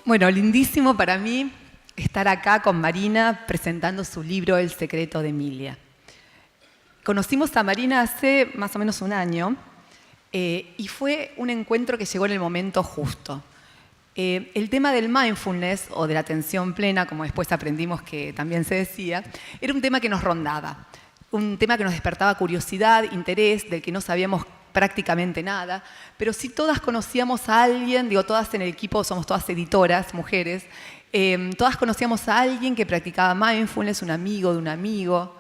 Bueno, lindísimo para mí estar acá con Marina presentando su libro El secreto de Emilia. Conocimos a Marina hace más o menos un año y fue un encuentro que llegó en el momento justo. El tema del mindfulness o de la atención plena, como después aprendimos que también se decía, era un tema que nos rondaba, un tema que nos despertaba curiosidad, interés, del que no sabíamos prácticamente nada, pero sí todas conocíamos a alguien, digo, todas en el equipo somos todas editoras, mujeres, todas conocíamos a alguien que practicaba mindfulness, un amigo de un amigo,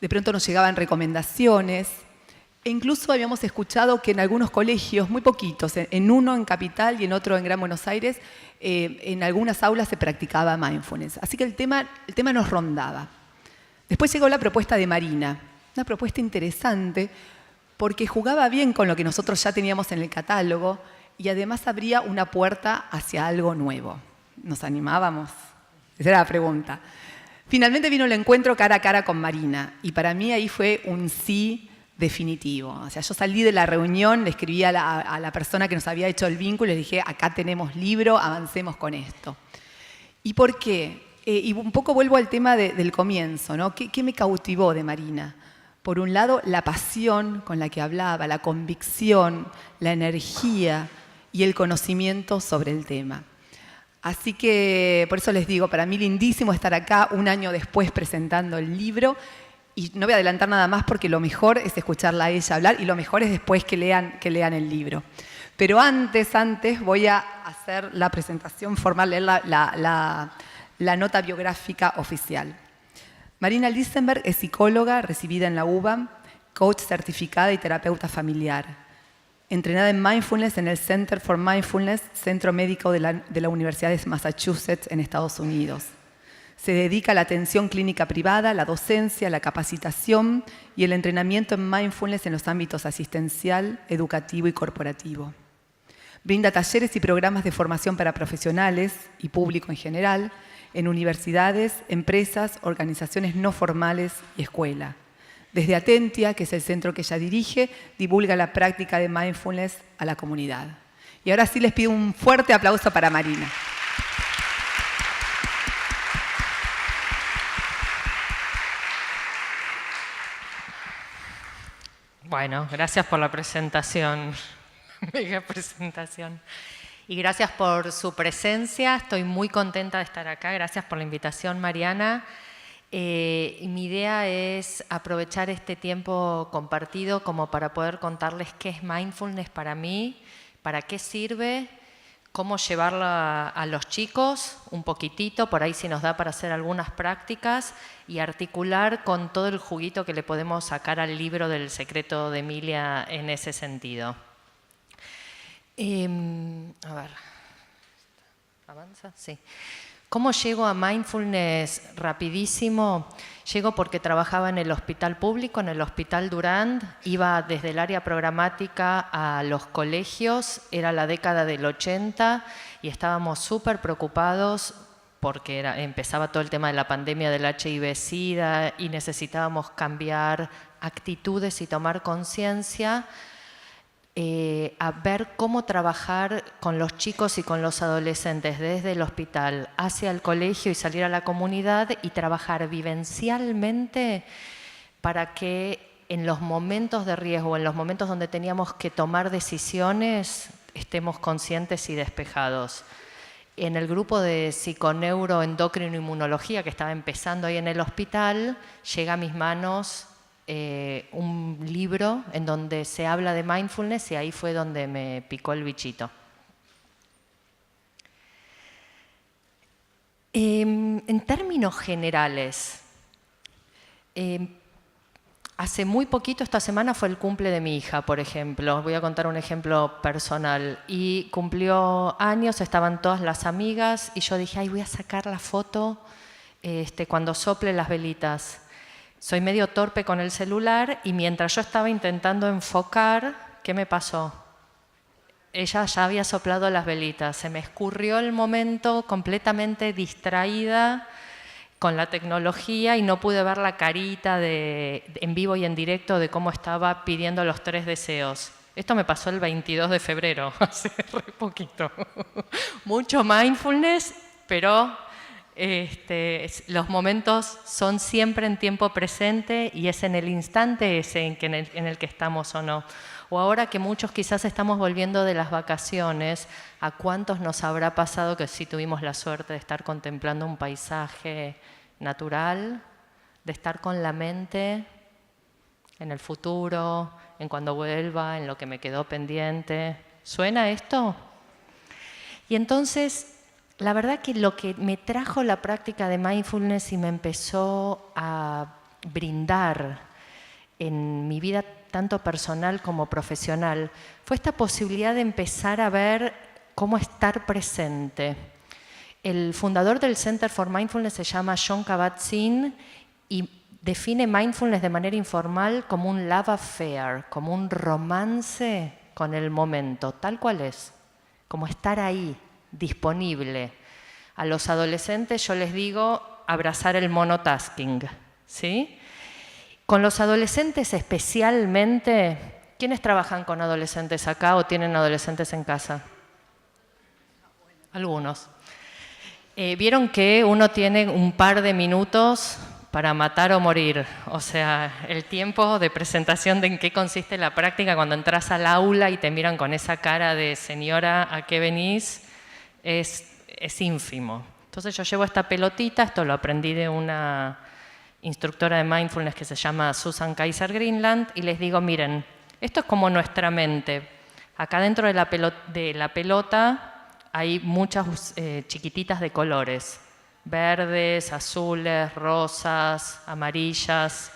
de pronto nos llegaban recomendaciones, e incluso habíamos escuchado que en algunos colegios, muy poquitos, en uno en Capital y en otro en Gran Buenos Aires, en algunas aulas se practicaba mindfulness. Así que el tema nos rondaba. Después llegó la propuesta de Marina, una propuesta interesante, porque jugaba bien con lo que nosotros ya teníamos en el catálogo y además abría una puerta hacia algo nuevo. ¿Nos animábamos? Esa era la pregunta. Finalmente vino el encuentro cara a cara con Marina y para mí ahí fue un sí definitivo. O sea, yo salí de la reunión, le escribí a la persona que nos había hecho el vínculo y le dije, acá tenemos libro, avancemos con esto. ¿Y por qué? Y un poco vuelvo al tema del comienzo, ¿no? ¿Qué me cautivó de Marina? Por un lado, la pasión con la que hablaba, la convicción, la energía y el conocimiento sobre el tema. Así que, por eso les digo, para mí lindísimo estar acá un año después presentando el libro. Y no voy a adelantar nada más porque lo mejor es escucharla a ella hablar y lo mejor es después que lean el libro. Pero antes voy a hacer la presentación formal, leer la nota biográfica oficial. Marina Lisenberg es psicóloga recibida en la UBA, coach certificada y terapeuta familiar. Entrenada en Mindfulness en el Center for Mindfulness, centro médico de la Universidad de Massachusetts en Estados Unidos. Se dedica a la atención clínica privada, la docencia, la capacitación y el entrenamiento en Mindfulness en los ámbitos asistencial, educativo y corporativo. Brinda talleres y programas de formación para profesionales y público en general, en universidades, empresas, organizaciones no formales y escuela. Desde Atentia, que es el centro que ella dirige, divulga la práctica de mindfulness a la comunidad. Y ahora sí les pido un fuerte aplauso para Marina. Bueno, gracias por la presentación, mega presentación. Y gracias por su presencia, estoy muy contenta de estar acá, gracias por la invitación, Mariana. Mi idea es aprovechar este tiempo compartido como para poder contarles qué es mindfulness para mí, para qué sirve, cómo llevarla a los chicos, un poquitito, por ahí si nos da para hacer algunas prácticas y articular con todo el juguito que le podemos sacar al libro del secreto de Emilia en ese sentido. A ver, ¿avanza? Sí. ¿Cómo llego a mindfulness? Rapidísimo. Llego porque trabajaba en el hospital público, en el Hospital Durand. Iba desde el área programática a los colegios. Era la década del 80 y estábamos súper preocupados porque empezaba todo el tema de la pandemia del HIV-Sida y necesitábamos cambiar actitudes y tomar conciencia. A ver cómo trabajar con los chicos y con los adolescentes desde el hospital hacia el colegio y salir a la comunidad y trabajar vivencialmente para que en los momentos de riesgo, en los momentos donde teníamos que tomar decisiones, estemos conscientes y despejados. En el grupo de psiconeuroendocrinoinmunología que estaba empezando ahí en el hospital, llega a mis manos un libro en donde se habla de mindfulness y ahí fue donde me picó el bichito. En términos generales, hace muy poquito, esta semana fue el cumple de mi hija, por ejemplo. Voy a contar un ejemplo personal. Y cumplió años, estaban todas las amigas y yo dije, ay, voy a sacar la foto cuando sople las velitas. Soy medio torpe con el celular y mientras yo estaba intentando enfocar, ¿qué me pasó? Ella ya había soplado las velitas. Se me escurrió el momento completamente distraída con la tecnología y no pude ver la carita en vivo y en directo de cómo estaba pidiendo los 3 deseos. Esto me pasó el 22 de febrero, hace re poquito. Mucho mindfulness, pero los momentos son siempre en tiempo presente y es en el instante ese en el que estamos o no. O ahora que muchos quizás estamos volviendo de las vacaciones, ¿a cuántos nos habrá pasado que sí tuvimos la suerte de estar contemplando un paisaje natural, de estar con la mente en el futuro, en cuando vuelva, en lo que me quedó pendiente? ¿Suena esto? Y entonces, la verdad que lo que me trajo la práctica de mindfulness y me empezó a brindar en mi vida tanto personal como profesional fue esta posibilidad de empezar a ver cómo estar presente. El fundador del Center for Mindfulness se llama Jon Kabat-Zinn y define mindfulness de manera informal como un love affair, como un romance con el momento, tal cual es, como estar ahí, disponible. A los adolescentes yo les digo abrazar el monotasking, ¿sí? Con los adolescentes especialmente, ¿quiénes trabajan con adolescentes acá o tienen adolescentes en casa? Algunos. Vieron que uno tiene un par de minutos para matar o morir. O sea, el tiempo de presentación de en qué consiste la práctica cuando entras al aula y te miran con esa cara de señora, ¿a qué venís? Es ínfimo. Entonces yo llevo esta pelotita, esto lo aprendí de una instructora de mindfulness que se llama Susan Kaiser Greenland, y les digo, miren, esto es como nuestra mente. Acá dentro de la pelota hay muchas chiquititas de colores, verdes, azules, rosas, amarillas.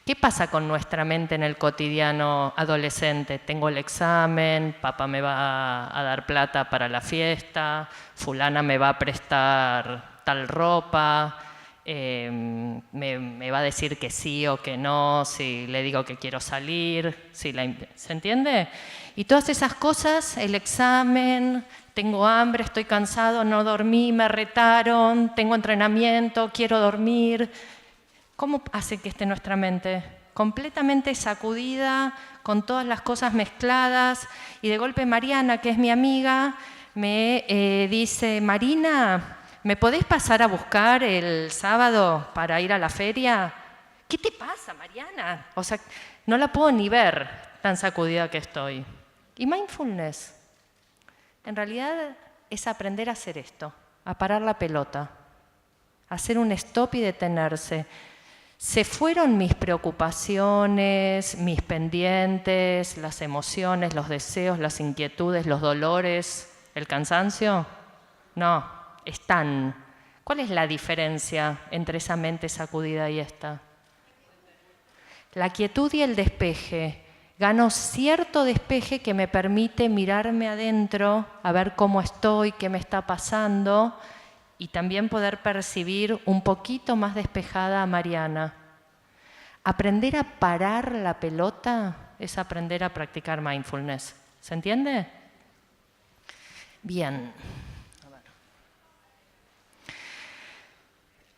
¿Qué pasa con nuestra mente en el cotidiano adolescente? Tengo el examen, papá me va a dar plata para la fiesta, fulana me va a prestar tal ropa, me va a decir que sí o que no, si le digo que quiero salir, ¿se entiende? Y todas esas cosas, el examen, tengo hambre, estoy cansado, no dormí, me retaron, tengo entrenamiento, quiero dormir. ¿Cómo hace que esté nuestra mente? Completamente sacudida, con todas las cosas mezcladas, y de golpe Mariana, que es mi amiga, me dice, Marina, ¿me podés pasar a buscar el sábado para ir a la feria? ¿Qué te pasa, Mariana? O sea, no la puedo ni ver, tan sacudida que estoy. Y mindfulness, en realidad, es aprender a hacer esto, a parar la pelota, a hacer un stop y detenerse. ¿Se fueron mis preocupaciones, mis pendientes, las emociones, los deseos, las inquietudes, los dolores, el cansancio? No, están. ¿Cuál es la diferencia entre esa mente sacudida y esta? La quietud y el despeje. Gano cierto despeje que me permite mirarme adentro, a ver cómo estoy, qué me está pasando, y también poder percibir un poquito más despejada a Mariana. Aprender a parar la pelota es aprender a practicar mindfulness. ¿Se entiende? Bien.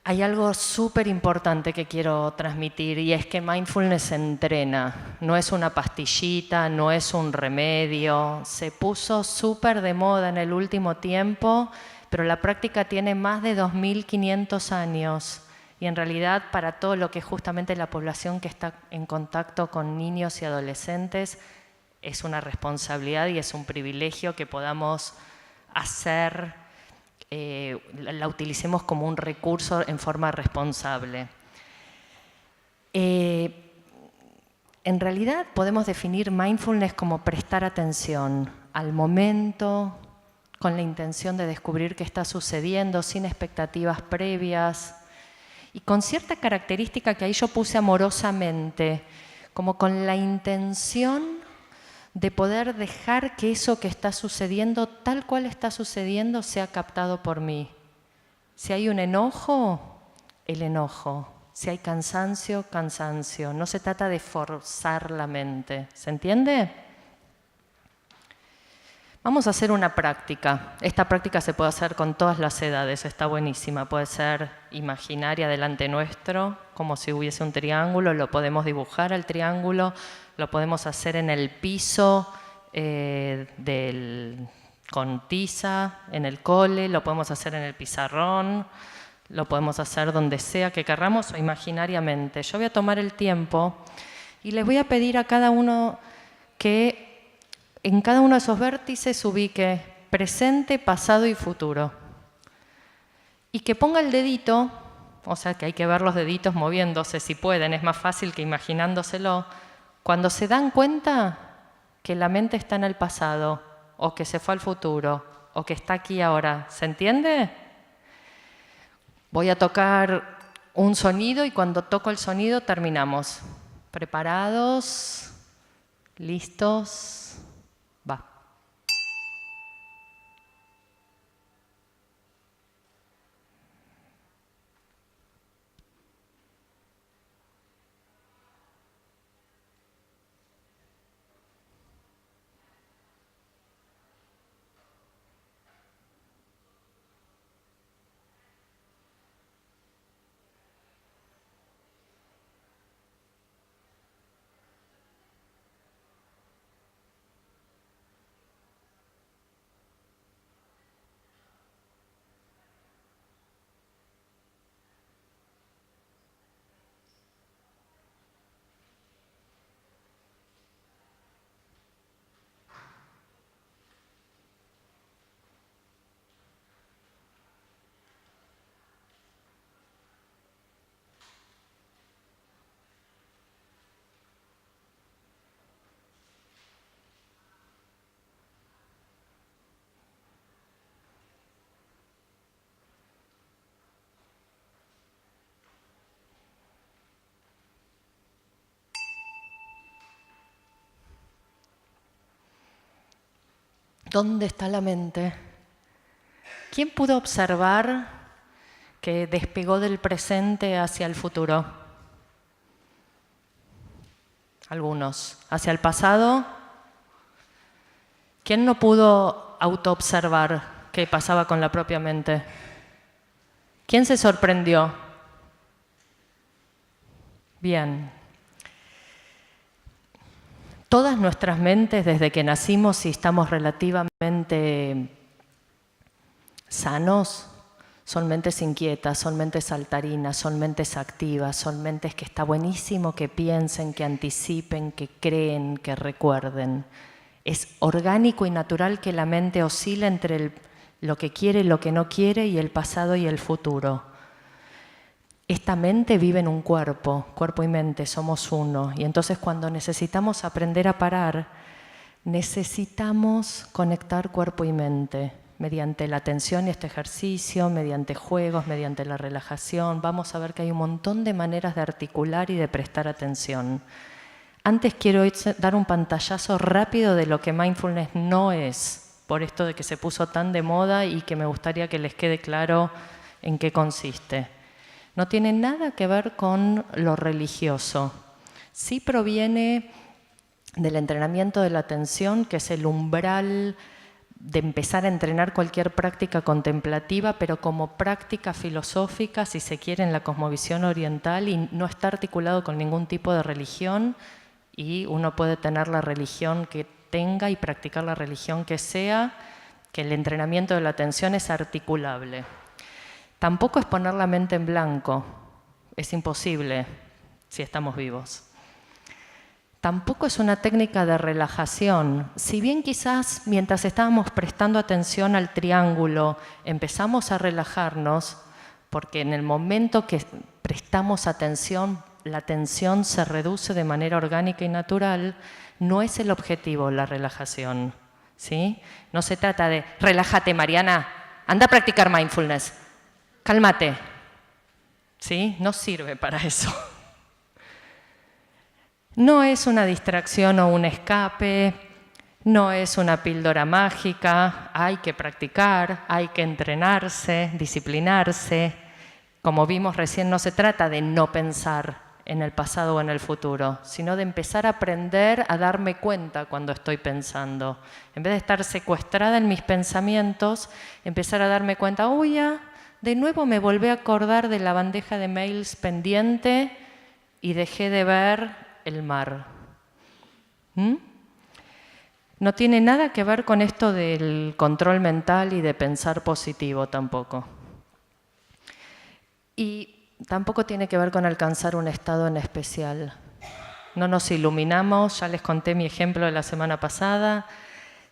Hay algo súper importante que quiero transmitir y es que mindfulness se entrena. No es una pastillita, no es un remedio. Se puso súper de moda en el último tiempo, pero la práctica tiene más de 2.500 años y en realidad para todo lo que es justamente la población que está en contacto con niños y adolescentes es una responsabilidad y es un privilegio que podamos hacer, la utilicemos como un recurso en forma responsable. En realidad podemos definir mindfulness como prestar atención al momento, con la intención de descubrir qué está sucediendo, sin expectativas previas, y con cierta característica que ahí yo puse amorosamente, como con la intención de poder dejar que eso que está sucediendo, tal cual está sucediendo, sea captado por mí. Si hay un enojo, el enojo. Si hay cansancio, cansancio. No se trata de forzar la mente. ¿Se entiende? Vamos a hacer una práctica. Esta práctica se puede hacer con todas las edades, está buenísima. Puede ser imaginaria delante nuestro, como si hubiese un triángulo, lo podemos dibujar al triángulo, lo podemos hacer en el piso con tiza, en el cole, lo podemos hacer en el pizarrón, lo podemos hacer donde sea que querramos o imaginariamente. Yo voy a tomar el tiempo y les voy a pedir a cada uno que en cada uno de esos vértices ubique presente, pasado y futuro. Y que ponga el dedito, o sea que hay que ver los deditos moviéndose si pueden, es más fácil que imaginándoselo, cuando se dan cuenta que la mente está en el pasado, o que se fue al futuro, o que está aquí ahora. ¿Se entiende? Voy a tocar un sonido y cuando toco el sonido terminamos. ¿Preparados? ¿Listos? Va. ¿Dónde está la mente? ¿Quién pudo observar que despegó del presente hacia el futuro? Algunos. ¿Hacia el pasado? ¿Quién no pudo autoobservar qué pasaba con la propia mente? ¿Quién se sorprendió? Bien. Todas nuestras mentes, desde que nacimos, si estamos relativamente sanos, son mentes inquietas, son mentes saltarinas, son mentes activas, son mentes que está buenísimo que piensen, que anticipen, que creen, que recuerden. Es orgánico y natural que la mente oscile entre lo que quiere y lo que no quiere y el pasado y el futuro. Esta mente vive en un cuerpo y mente, somos uno. Y entonces cuando necesitamos aprender a parar, necesitamos conectar cuerpo y mente mediante la atención y este ejercicio, mediante juegos, mediante la relajación. Vamos a ver que hay un montón de maneras de articular y de prestar atención. Antes quiero dar un pantallazo rápido de lo que mindfulness no es, por esto de que se puso tan de moda y que me gustaría que les quede claro en qué consiste. No tiene nada que ver con lo religioso. Sí proviene del entrenamiento de la atención, que es el umbral de empezar a entrenar cualquier práctica contemplativa, pero como práctica filosófica, si se quiere, en la cosmovisión oriental, y no está articulado con ningún tipo de religión, y uno puede tener la religión que tenga y practicar la religión que sea, que el entrenamiento de la atención es articulable. Tampoco es poner la mente en blanco, es imposible si estamos vivos. Tampoco es una técnica de relajación. Si bien quizás mientras estábamos prestando atención al triángulo empezamos a relajarnos, porque en el momento que prestamos atención, la tensión se reduce de manera orgánica y natural, no es el objetivo la relajación, ¿sí? No se trata de, relájate Mariana, anda a practicar mindfulness. Cálmate, ¿sí? No sirve para eso. No es una distracción o un escape, no es una píldora mágica, hay que practicar, hay que entrenarse, disciplinarse. Como vimos recién, no se trata de no pensar en el pasado o en el futuro, sino de empezar a aprender a darme cuenta cuando estoy pensando. En vez de estar secuestrada en mis pensamientos, empezar a darme cuenta, uy, ya, de nuevo me volví a acordar de la bandeja de mails pendiente y dejé de ver el mar. No tiene nada que ver con esto del control mental y de pensar positivo tampoco. Y tampoco tiene que ver con alcanzar un estado en especial. No nos iluminamos, ya les conté mi ejemplo de la semana pasada,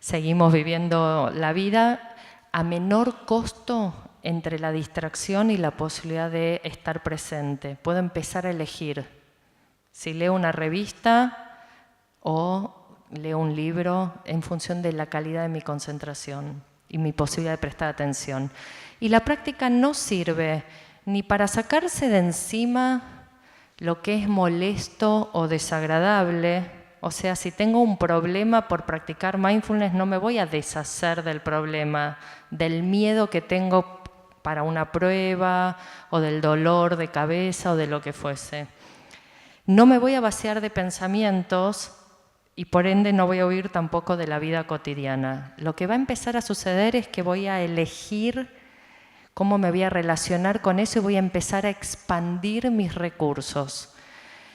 seguimos viviendo la vida a menor costo entre la distracción y la posibilidad de estar presente. Puedo empezar a elegir si leo una revista o leo un libro en función de la calidad de mi concentración y mi posibilidad de prestar atención. Y la práctica no sirve ni para sacarse de encima lo que es molesto o desagradable. O sea, si tengo un problema por practicar mindfulness, no me voy a deshacer del problema, del miedo que tengo para una prueba, o del dolor de cabeza, o de lo que fuese. No me voy a vaciar de pensamientos y por ende no voy a huir tampoco de la vida cotidiana. Lo que va a empezar a suceder es que voy a elegir cómo me voy a relacionar con eso y voy a empezar a expandir mis recursos.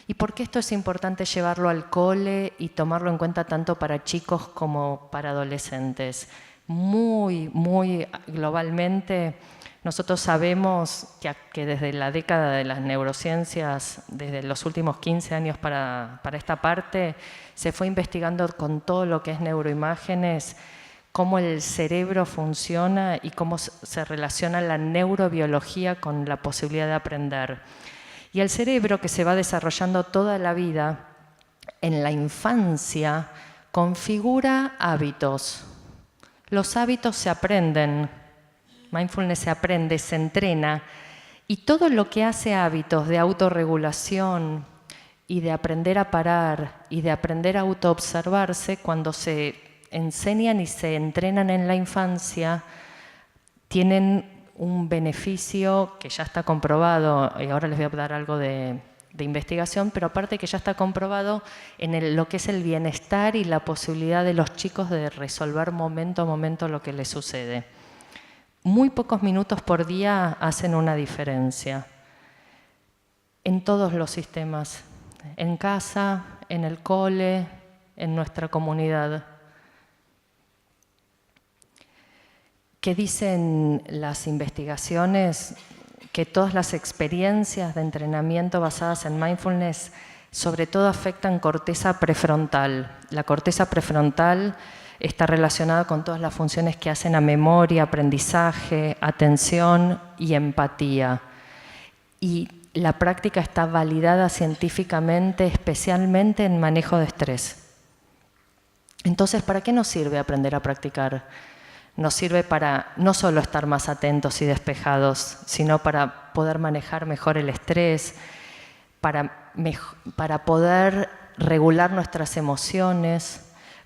¿Y por qué esto es importante llevarlo al cole y tomarlo en cuenta tanto para chicos como para adolescentes? Muy globalmente, nosotros sabemos que desde la década de las neurociencias, desde los últimos 15 años para esta parte, se fue investigando con todo lo que es neuroimágenes, cómo el cerebro funciona y cómo se relaciona la neurobiología con la posibilidad de aprender. Y el cerebro, que se va desarrollando toda la vida, en la infancia, configura hábitos. Los hábitos se aprenden, mindfulness se aprende, se entrena, y todo lo que hace hábitos de autorregulación y de aprender a parar y de aprender a autoobservarse, cuando se enseñan y se entrenan en la infancia, tienen un beneficio que ya está comprobado, y ahora les voy a dar algo de investigación, pero aparte que ya está comprobado en lo que es el bienestar y la posibilidad de los chicos de resolver momento a momento lo que les sucede. Muy pocos minutos por día hacen una diferencia en todos los sistemas, en casa, en el cole, en nuestra comunidad. ¿Qué dicen las investigaciones? Que todas las experiencias de entrenamiento basadas en mindfulness sobre todo afectan corteza prefrontal. La corteza prefrontal está relacionada con todas las funciones que hacen a memoria, aprendizaje, atención y empatía. Y la práctica está validada científicamente, especialmente en manejo de estrés. Entonces, ¿para qué nos sirve aprender a practicar? Nos sirve para no solo estar más atentos y despejados, sino para poder manejar mejor el estrés, para poder regular nuestras emociones,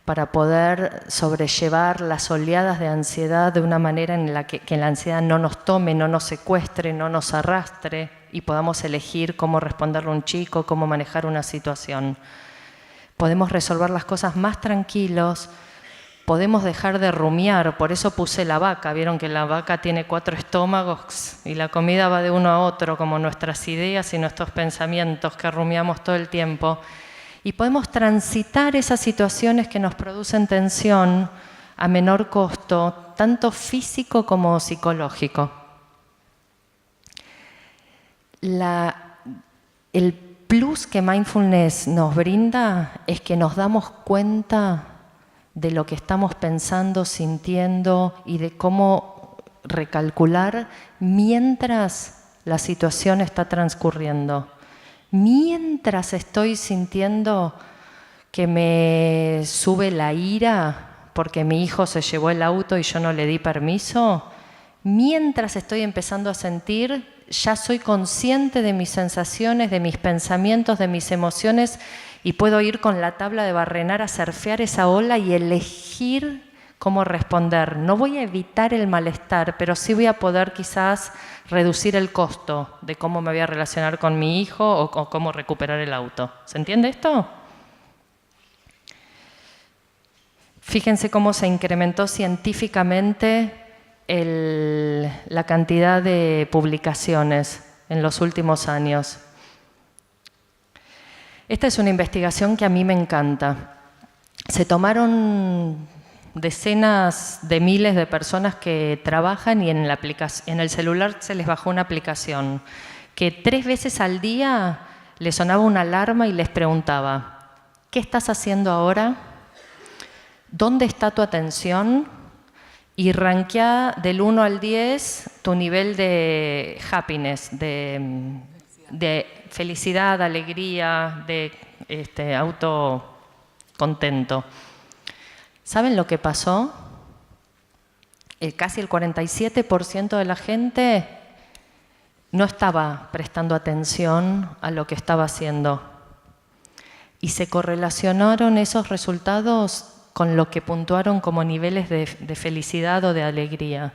para poder sobrellevar las oleadas de ansiedad de una manera en la que la ansiedad no nos tome, no nos secuestre, no nos arrastre y podamos elegir cómo responderle a un chico, cómo manejar una situación. Podemos resolver las cosas más tranquilos. Podemos dejar de rumiar, por eso puse la vaca. Vieron que la vaca tiene 4 estómagos y la comida va de uno a otro, como nuestras ideas y nuestros pensamientos que rumiamos todo el tiempo. Y podemos transitar esas situaciones que nos producen tensión a menor costo, tanto físico como psicológico. El plus que mindfulness nos brinda es que nos damos cuenta de lo que estamos pensando, sintiendo y de cómo recalcular mientras la situación está transcurriendo. Mientras estoy sintiendo que me sube la ira porque mi hijo se llevó el auto y yo no le di permiso, mientras estoy empezando a sentir, ya soy consciente de mis sensaciones, de mis pensamientos, de mis emociones, y puedo ir con la tabla de barrenar a surfear esa ola y elegir cómo responder. No voy a evitar el malestar, pero sí voy a poder quizás reducir el costo de cómo me voy a relacionar con mi hijo o cómo recuperar el auto. ¿Se entiende esto? Fíjense cómo se incrementó científicamente la cantidad de publicaciones en los últimos años. Esta es una investigación que a mí me encanta. Se tomaron decenas de miles de personas que trabajan y en el celular se les bajó una aplicación que 3 veces al día les sonaba una alarma y les preguntaba: ¿qué estás haciendo ahora? ¿Dónde está tu atención? Y rankea del 1 al 10 tu nivel de happiness, de felicidad, alegría, de autocontento. ¿Saben lo que pasó? Casi el 47% de la gente no estaba prestando atención a lo que estaba haciendo. Y se correlacionaron esos resultados con lo que puntuaron como niveles de felicidad o de alegría.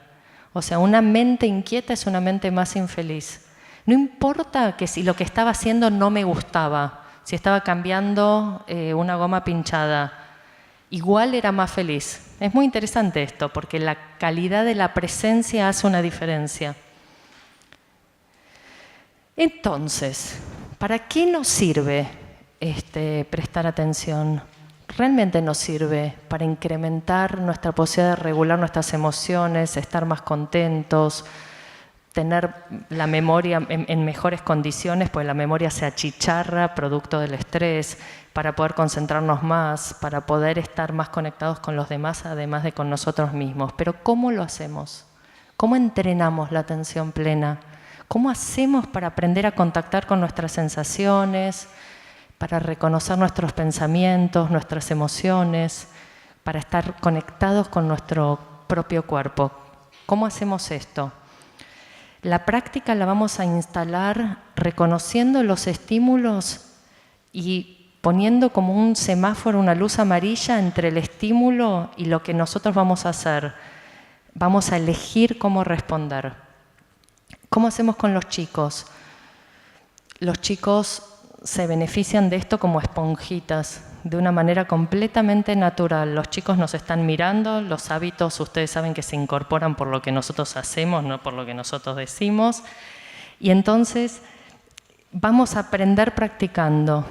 O sea, una mente inquieta es una mente más infeliz. No importa que si lo que estaba haciendo no me gustaba, si estaba cambiando una goma pinchada, igual era más feliz. Es muy interesante esto, porque la calidad de la presencia hace una diferencia. Entonces, ¿para qué nos sirve prestar atención? Realmente nos sirve para incrementar nuestra posibilidad de regular nuestras emociones, estar más contentos, tener la memoria en mejores condiciones, pues la memoria se achicharra producto del estrés, para poder concentrarnos más, para poder estar más conectados con los demás, además de con nosotros mismos. Pero ¿cómo lo hacemos? ¿Cómo entrenamos la atención plena? ¿Cómo hacemos para aprender a contactar con nuestras sensaciones, para reconocer nuestros pensamientos, nuestras emociones, para estar conectados con nuestro propio cuerpo? ¿Cómo hacemos esto? La práctica la vamos a instalar reconociendo los estímulos y poniendo como un semáforo, una luz amarilla entre el estímulo y lo que nosotros vamos a hacer. Vamos a elegir cómo responder. ¿Cómo hacemos con los chicos? Los chicos se benefician de esto como esponjitas, de una manera completamente natural. Los chicos nos están mirando, los hábitos ustedes saben que se incorporan por lo que nosotros hacemos, no por lo que nosotros decimos. Y entonces vamos a aprender practicando.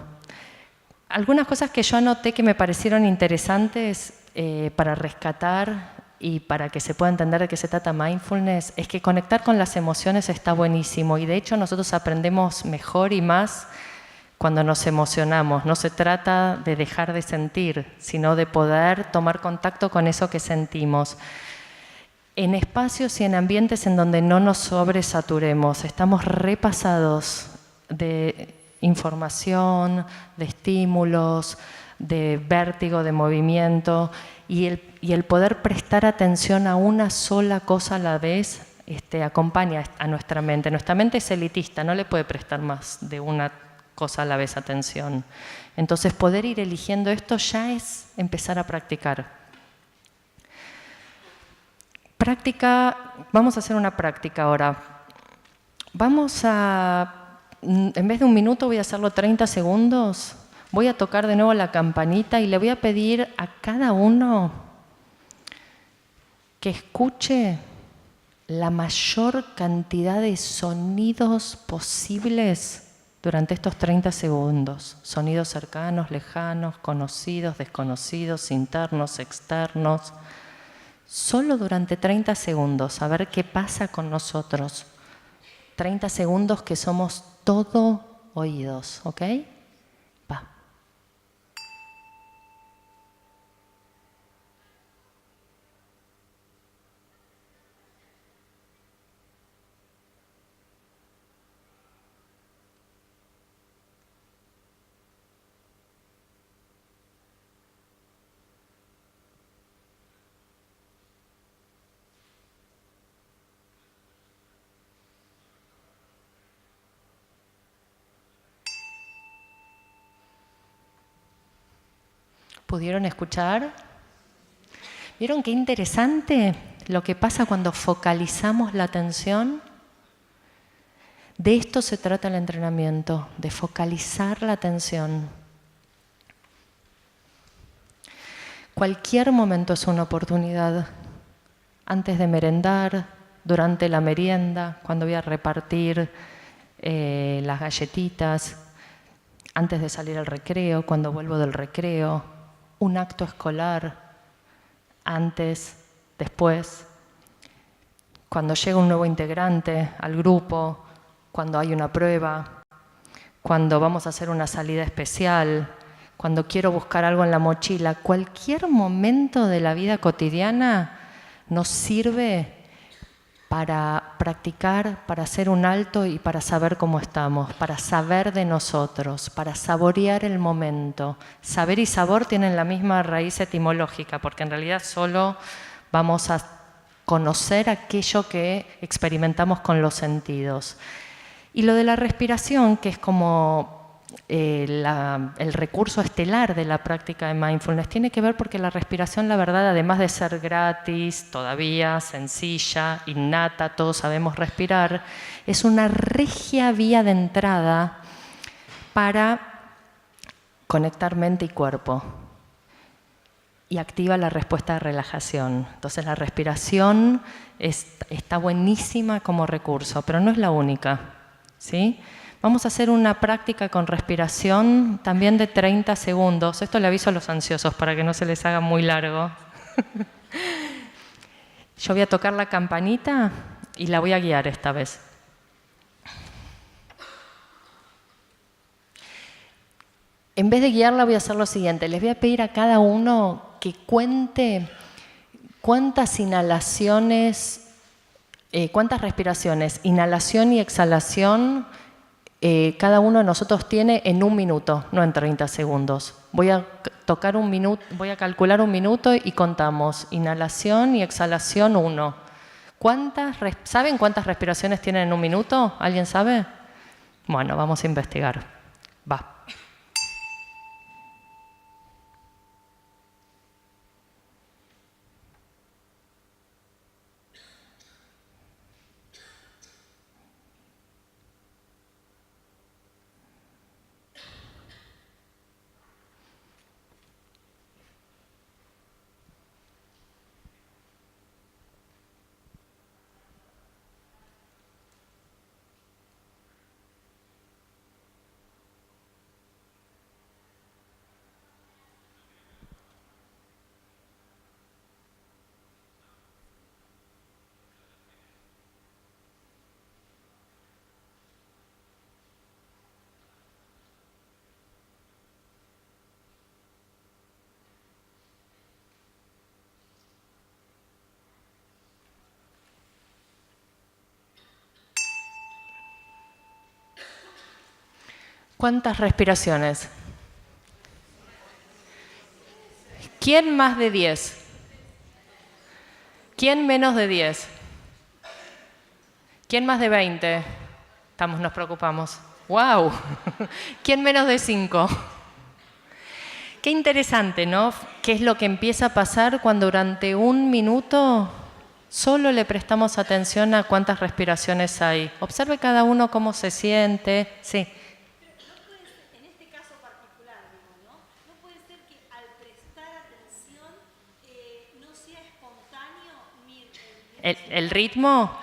Algunas cosas que yo anoté que me parecieron interesantes para rescatar y para que se pueda entender de qué se trata mindfulness, es que conectar con las emociones está buenísimo y de hecho nosotros aprendemos mejor y más cuando nos emocionamos. No se trata de dejar de sentir, sino de poder tomar contacto con eso que sentimos. En espacios y en ambientes en donde no nos sobresaturemos, estamos repasados de información, de estímulos, de vértigo, de movimiento, y el poder prestar atención a una sola cosa a la vez acompaña a nuestra mente. Nuestra mente es elitista, no le puede prestar más de una cosa a la vez atención. Entonces poder ir eligiendo esto ya es empezar a practicar. Vamos a hacer una práctica ahora. En vez de 1 minuto voy a hacerlo 30 segundos. Voy a tocar de nuevo la campanita y le voy a pedir a cada uno que escuche la mayor cantidad de sonidos posibles durante estos 30 segundos. Sonidos cercanos, lejanos, conocidos, desconocidos, internos, externos. Solo durante 30 segundos, a ver qué pasa con nosotros. 30 segundos que somos todo oídos, ¿ok? Va. ¿Pudieron escuchar? ¿Vieron qué interesante lo que pasa cuando focalizamos la atención? De esto se trata el entrenamiento, de focalizar la atención. Cualquier momento es una oportunidad. Antes de merendar, durante la merienda, cuando voy a repartir las galletitas, antes de salir al recreo, cuando vuelvo del recreo, un acto escolar, antes, después, cuando llega un nuevo integrante al grupo, cuando hay una prueba, cuando vamos a hacer una salida especial, cuando quiero buscar algo en la mochila, cualquier momento de la vida cotidiana nos sirve para practicar, para hacer un alto y para saber cómo estamos, para saber de nosotros, para saborear el momento. Saber y sabor tienen la misma raíz etimológica, porque en realidad solo vamos a conocer aquello que experimentamos con los sentidos. Y lo de la respiración, que es como el recurso estelar de la práctica de mindfulness, tiene que ver porque la respiración, la verdad, además de ser gratis, todavía sencilla, innata, todos sabemos respirar, es una regia vía de entrada para conectar mente y cuerpo y activa la respuesta de relajación. Entonces la respiración está buenísima como recurso, pero no es la única, ¿sí? Vamos a hacer una práctica con respiración también de 30 segundos. Esto le aviso a los ansiosos para que no se les haga muy largo. Yo voy a tocar la campanita y la voy a guiar esta vez. En vez de guiarla voy a hacer lo siguiente. Les voy a pedir a cada uno que cuente cuántas inhalaciones, cuántas respiraciones, inhalación y exhalación, cada uno de nosotros tiene en 1 minuto, no en 30 segundos. Voy a calcular 1 minuto y contamos. Inhalación y exhalación 1. ¿Saben cuántas respiraciones tienen en 1 minuto? ¿Alguien sabe? Bueno, vamos a investigar. Va. ¿Cuántas respiraciones? ¿Quién más de 10? ¿Quién menos de 10? ¿Quién más de 20? Nos preocupamos. ¡Wow! ¿Quién menos de 5? Qué interesante, ¿no? ¿Qué es lo que empieza a pasar cuando durante 1 minuto solo le prestamos atención a cuántas respiraciones hay? Observe cada uno cómo se siente. Sí. ¿El ritmo?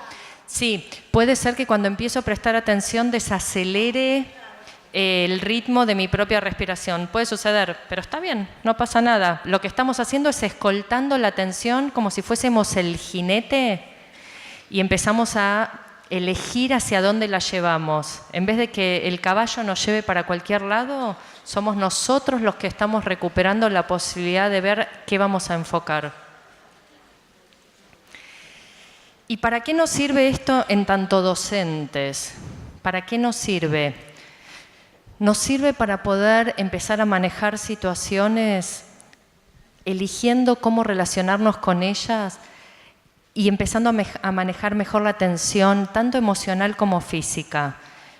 Sí, puede ser que cuando empiezo a prestar atención desacelere el ritmo de mi propia respiración. Puede suceder, pero está bien, no pasa nada. Lo que estamos haciendo es escoltando la atención como si fuésemos el jinete y empezamos a elegir hacia dónde la llevamos. En vez de que el caballo nos lleve para cualquier lado, somos nosotros los que estamos recuperando la posibilidad de ver qué vamos a enfocar. ¿Y para qué nos sirve esto en tanto docentes? ¿Para qué nos sirve? Nos sirve para poder empezar a manejar situaciones eligiendo cómo relacionarnos con ellas y empezando a manejar mejor la atención, tanto emocional como física.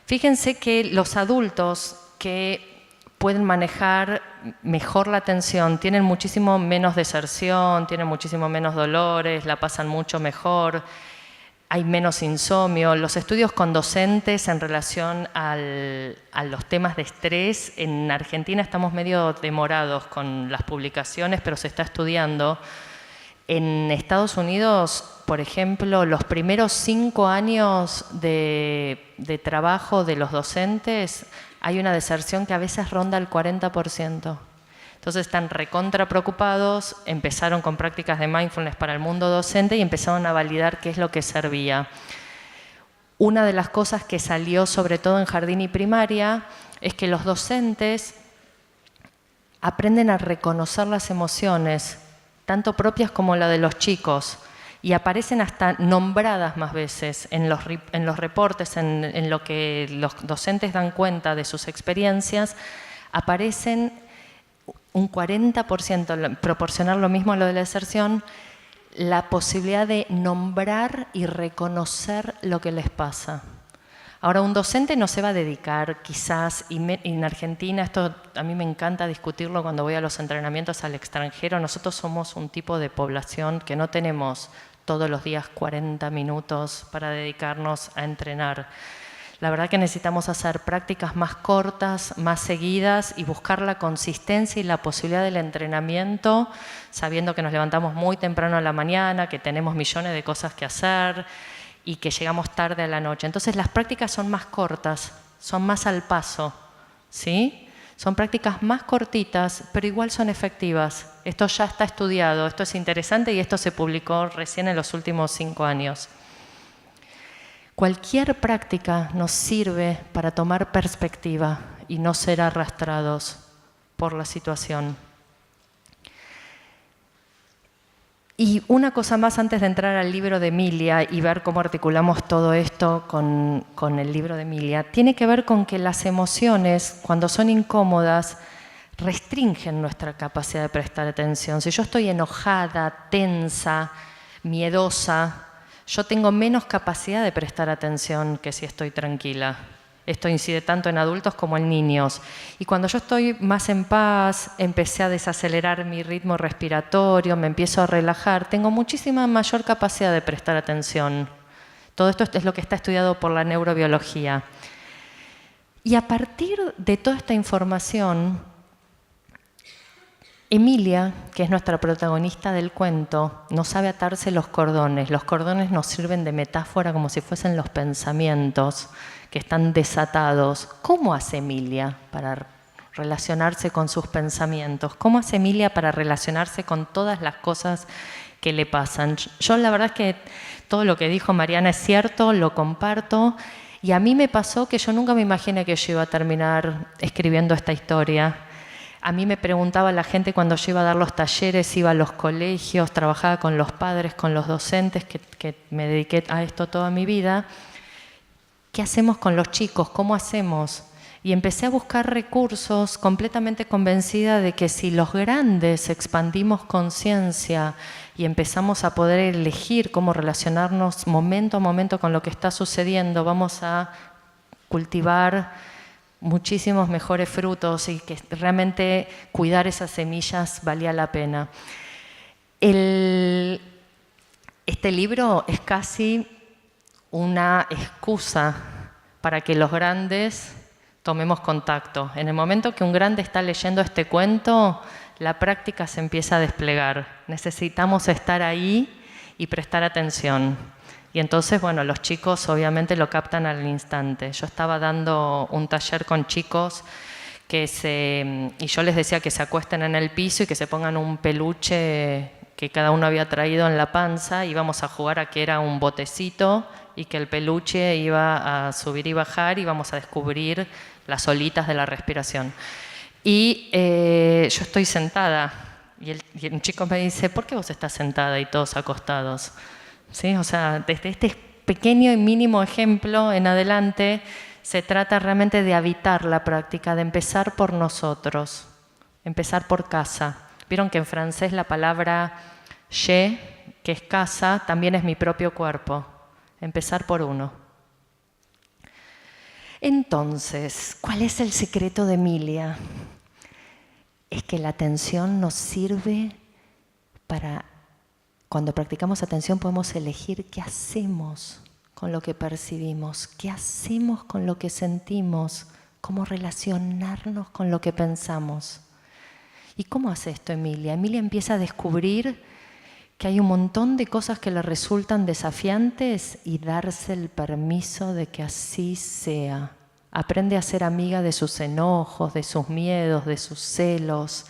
Fíjense que los adultos que pueden manejar mejor la atención, tienen muchísimo menos deserción, tienen muchísimo menos dolores, la pasan mucho mejor, hay menos insomnio. Los estudios con docentes en relación a los temas de estrés, en Argentina estamos medio demorados con las publicaciones, pero se está estudiando. En Estados Unidos, por ejemplo, los primeros 5 años de trabajo de los docentes, hay una deserción que a veces ronda el 40%. Entonces están recontra preocupados, empezaron con prácticas de mindfulness para el mundo docente y empezaron a validar qué es lo que servía. Una de las cosas que salió sobre todo en jardín y primaria es que los docentes aprenden a reconocer las emociones, tanto propias como la de los chicos, y aparecen hasta nombradas más veces en los reportes, en lo que los docentes dan cuenta de sus experiencias, aparecen un 40%, proporcionar lo mismo a lo de la deserción, la posibilidad de nombrar y reconocer lo que les pasa. Ahora, un docente no se va a dedicar, quizás, y en Argentina, esto a mí me encanta discutirlo cuando voy a los entrenamientos al extranjero, nosotros somos un tipo de población que no tenemos todos los días 40 minutos para dedicarnos a entrenar. La verdad que necesitamos hacer prácticas más cortas, más seguidas y buscar la consistencia y la posibilidad del entrenamiento, sabiendo que nos levantamos muy temprano a la mañana, que tenemos millones de cosas que hacer y que llegamos tarde a la noche. Entonces las prácticas son más cortas, son más al paso, ¿sí? Son prácticas más cortitas, pero igual son efectivas. Esto ya está estudiado, esto es interesante y esto se publicó recién en los últimos 5 años. Cualquier práctica nos sirve para tomar perspectiva y no ser arrastrados por la situación. Y una cosa más antes de entrar al libro de Emilia y ver cómo articulamos todo esto con el libro de Emilia, tiene que ver con que las emociones, cuando son incómodas, restringen nuestra capacidad de prestar atención. Si yo estoy enojada, tensa, miedosa, yo tengo menos capacidad de prestar atención que si estoy tranquila. Esto incide tanto en adultos como en niños. Y cuando yo estoy más en paz, empecé a desacelerar mi ritmo respiratorio, me empiezo a relajar, tengo muchísima mayor capacidad de prestar atención. Todo esto es lo que está estudiado por la neurobiología. Y a partir de toda esta información, Emilia, que es nuestra protagonista del cuento, no sabe atarse los cordones. Los cordones nos sirven de metáfora como si fuesen los pensamientos que están desatados. ¿Cómo hace Emilia para relacionarse con sus pensamientos? ¿Cómo hace Emilia para relacionarse con todas las cosas que le pasan? Yo la verdad es que todo lo que dijo Mariana es cierto, lo comparto. Y a mí me pasó que yo nunca me imaginé que yo iba a terminar escribiendo esta historia. A mí me preguntaba la gente cuando yo iba a dar los talleres, iba a los colegios, trabajaba con los padres, con los docentes, que me dediqué a esto toda mi vida. ¿Qué hacemos con los chicos? ¿Cómo hacemos? Y empecé a buscar recursos completamente convencida de que si los grandes expandimos conciencia y empezamos a poder elegir cómo relacionarnos momento a momento con lo que está sucediendo, vamos a cultivar muchísimos mejores frutos y que realmente cuidar esas semillas valía la pena. Este libro es casi una excusa para que los grandes tomemos contacto. En el momento que un grande está leyendo este cuento, la práctica se empieza a desplegar. Necesitamos estar ahí y prestar atención. Y entonces, bueno, los chicos obviamente lo captan al instante. Yo estaba dando un taller con chicos y yo les decía que se acuesten en el piso y que se pongan un peluche que cada uno había traído en la panza, y íbamos a jugar a que era un botecito y que el peluche iba a subir y bajar y íbamos a descubrir las olitas de la respiración. Y yo estoy sentada y un chico me dice, ¿por qué vos estás sentada y todos acostados? ¿Sí? O sea, desde este pequeño y mínimo ejemplo en adelante se trata realmente de habitar la práctica, de empezar por nosotros, empezar por casa. Vieron que en francés la palabra je, que es casa, también es mi propio cuerpo. Empezar por uno. Entonces, ¿cuál es el secreto de Emilia? es que la atención nos sirve para, cuando practicamos atención podemos elegir qué hacemos con lo que percibimos, qué hacemos con lo que sentimos, cómo relacionarnos con lo que pensamos. ¿Y cómo hace esto Emilia? Emilia empieza a descubrir que hay un montón de cosas que le resultan desafiantes y darse el permiso de que así sea. Aprende a ser amiga de sus enojos, de sus miedos, de sus celos.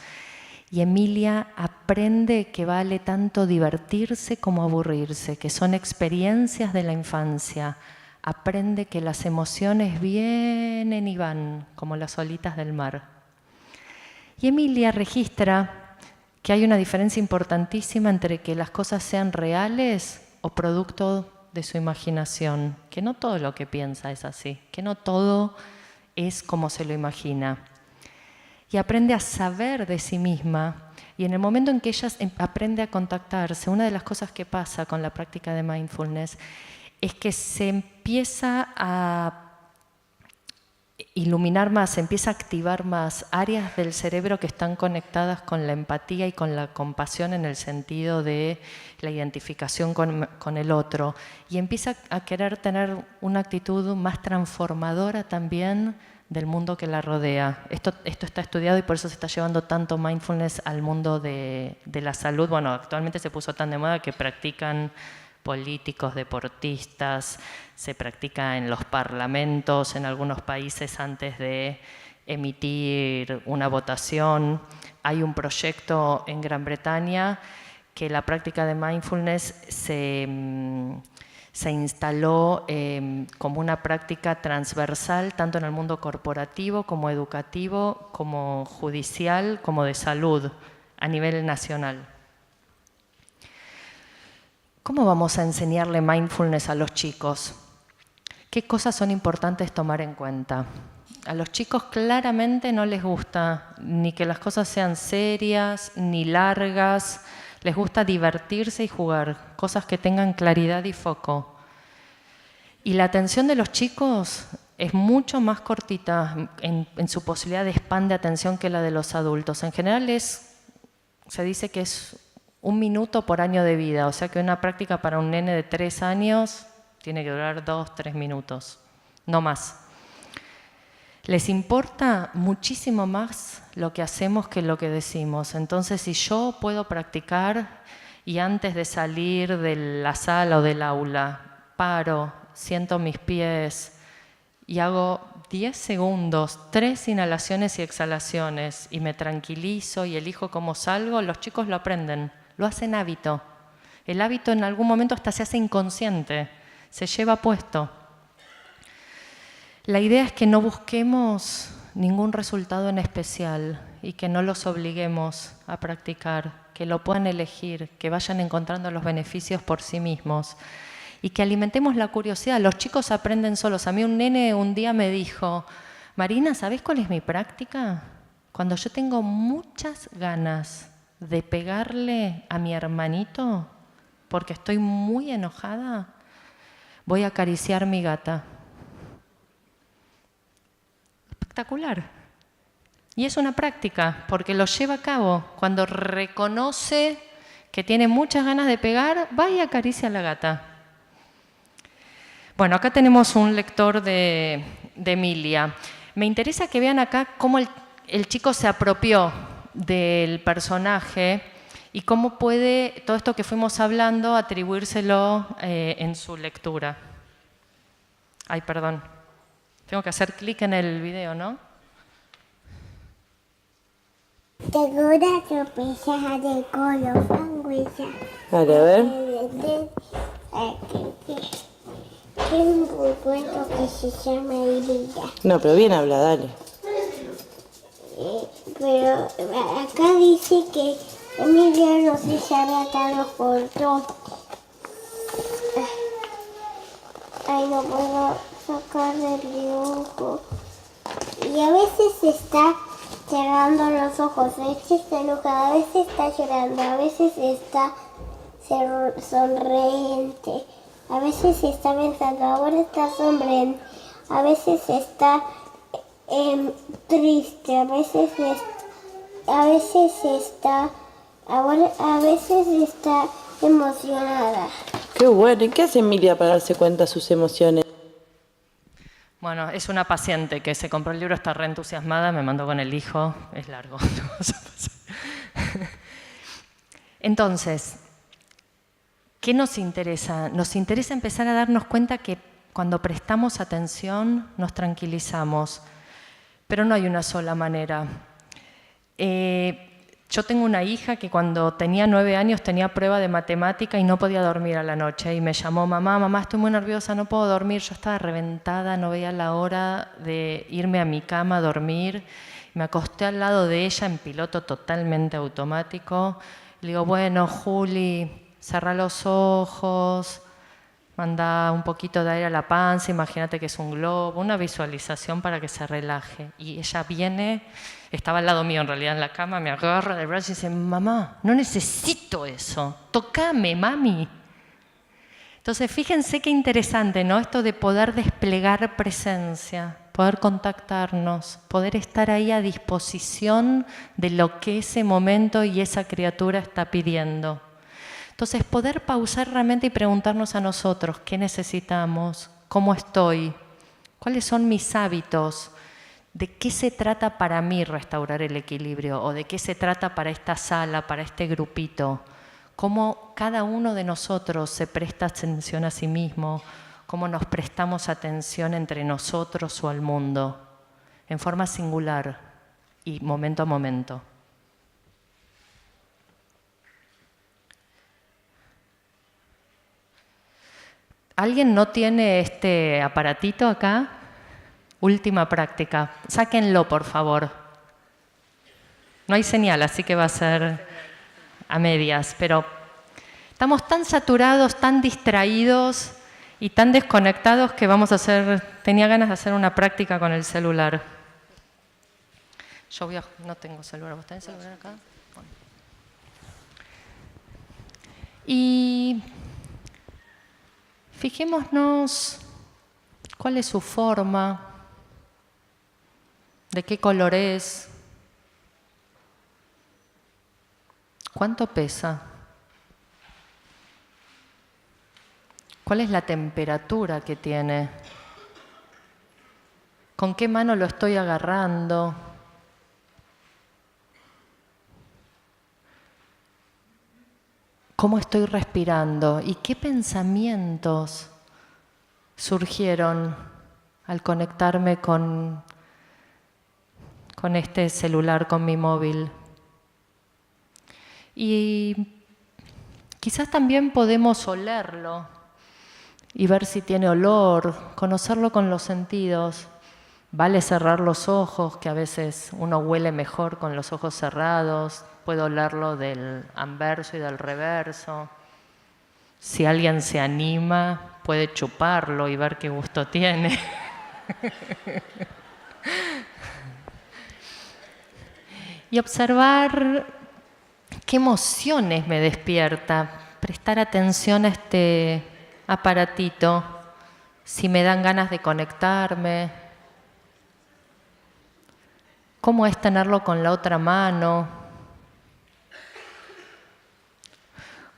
Y Emilia aprende que vale tanto divertirse como aburrirse, que son experiencias de la infancia. Aprende que las emociones vienen y van, como las olitas del mar. Y Emilia registra que hay una diferencia importantísima entre que las cosas sean reales o producto de su imaginación, que no todo lo que piensa es así, que no todo es como se lo imagina. Y aprende a saber de sí misma, y en el momento en que ella aprende a contactarse, una de las cosas que pasa con la práctica de mindfulness es que se empieza a iluminar más, se empieza a activar más áreas del cerebro que están conectadas con la empatía y con la compasión en el sentido de la identificación con el otro, y empieza a querer tener una actitud más transformadora también del mundo que la rodea. Esto está estudiado y por eso se está llevando tanto mindfulness al mundo de la salud. Bueno, actualmente se puso tan de moda que practican políticos, deportistas, se practica en los parlamentos, en algunos países antes de emitir una votación. Hay un proyecto en Gran Bretaña que la práctica de mindfulness se instaló como una práctica transversal tanto en el mundo corporativo como educativo, como judicial, como de salud a nivel nacional. ¿Cómo vamos a enseñarle mindfulness a los chicos? ¿Qué cosas son importantes tomar en cuenta? A los chicos claramente no les gusta ni que las cosas sean serias, ni largas. Les gusta divertirse y jugar, cosas que tengan claridad y foco. Y la atención de los chicos es mucho más cortita en su posibilidad de span de atención que la de los adultos. En general se dice que es 1 minuto por año de vida, o sea que una práctica para un nene de 3 años tiene que durar 2-3 minutos, no más. Les importa muchísimo más lo que hacemos que lo que decimos. Entonces, si yo puedo practicar y antes de salir de la sala o del aula, paro, siento mis pies y hago 10 segundos, 3 inhalaciones y exhalaciones y me tranquilizo y elijo cómo salgo, los chicos lo aprenden. Lo hacen hábito. El hábito en algún momento hasta se hace inconsciente, se lleva puesto. La idea es que no busquemos ningún resultado en especial y que no los obliguemos a practicar, que lo puedan elegir, que vayan encontrando los beneficios por sí mismos y que alimentemos la curiosidad. Los chicos aprenden solos. A mí un nene un día me dijo, Marina, ¿sabés cuál es mi práctica? Cuando yo tengo muchas ganas de pegarle a mi hermanito porque estoy muy enojada, voy a acariciar mi gata. Espectacular. Y es una práctica porque lo lleva a cabo. Cuando reconoce que tiene muchas ganas de pegar, va y acaricia a la gata. Bueno, acá tenemos un lector de Emilia. Me interesa que vean acá cómo el chico se apropió del personaje y cómo puede todo esto que fuimos hablando atribuírselo en su lectura. Ay, perdón. Tengo que hacer clic en el video, ¿no? Segura tropezada de color sangüesa. Dale, a ver. Tengo un cuento que se llama Emilia. No, pero bien habla, dale. Pero acá dice que Emilia no se sabe atar los cortos. Ay, no puedo sacar del dibujo. Y a veces está cerrando los ojos, a veces está enojada, a veces está llorando, a veces está sonriente, a veces está pensando, ahora está sonriendo, a veces está triste, a veces a veces está, a veces está emocionada. Qué bueno. ¿Y qué hace Emilia para darse cuenta de sus emociones? Bueno, es una paciente que se compró el libro, está re entusiasmada, me mandó con el hijo, es largo. Entonces, ¿qué nos interesa? Nos interesa empezar a darnos cuenta que cuando prestamos atención nos tranquilizamos, pero no hay una sola manera. Yo tengo una hija que cuando tenía 9 años tenía prueba de matemática y no podía dormir a la noche y me llamó, mamá, estoy muy nerviosa, no puedo dormir. Yo estaba reventada, no veía la hora de irme a mi cama a dormir. Me acosté al lado de ella en piloto totalmente automático. Le digo, bueno, Juli, cerrá los ojos, manda un poquito de aire a la panza, imagínate que es un globo, una visualización para que se relaje. Y ella viene, estaba al lado mío en realidad en la cama, me agarra del brazo y dice, mamá, no necesito eso, tócame, mami. Entonces, fíjense qué interesante, ¿no? Esto de poder desplegar presencia, poder contactarnos, poder estar ahí a disposición de lo que ese momento y esa criatura está pidiendo. Entonces, poder pausar realmente y preguntarnos a nosotros qué necesitamos, cómo estoy, cuáles son mis hábitos, de qué se trata para mí restaurar el equilibrio o de qué se trata para esta sala, para este grupito, cómo cada uno de nosotros se presta atención a sí mismo, cómo nos prestamos atención entre nosotros o al mundo, en forma singular y momento a momento. ¿Alguien no tiene este aparatito acá? Última práctica. Sáquenlo, por favor. No hay señal, así que va a ser a medias, pero estamos tan saturados, tan distraídos y tan desconectados que vamos a hacer, tenía ganas de hacer una práctica con el celular. No tengo celular, ¿vos tenés celular acá? Bueno. Y fijémonos cuál es su forma, de qué color es, cuánto pesa, cuál es la temperatura que tiene, con qué mano lo estoy agarrando, cómo estoy respirando y qué pensamientos surgieron al conectarme con este celular, con mi móvil. Y quizás también podemos olerlo y ver si tiene olor, conocerlo con los sentidos. Vale cerrar los ojos, que a veces uno huele mejor con los ojos cerrados. Puedo olerlo del anverso y del reverso. Si alguien se anima, puede chuparlo y ver qué gusto tiene. Y observar qué emociones me despierta. Prestar atención a este aparatito. Si me dan ganas de conectarme. ¿Cómo es tenerlo con la otra mano?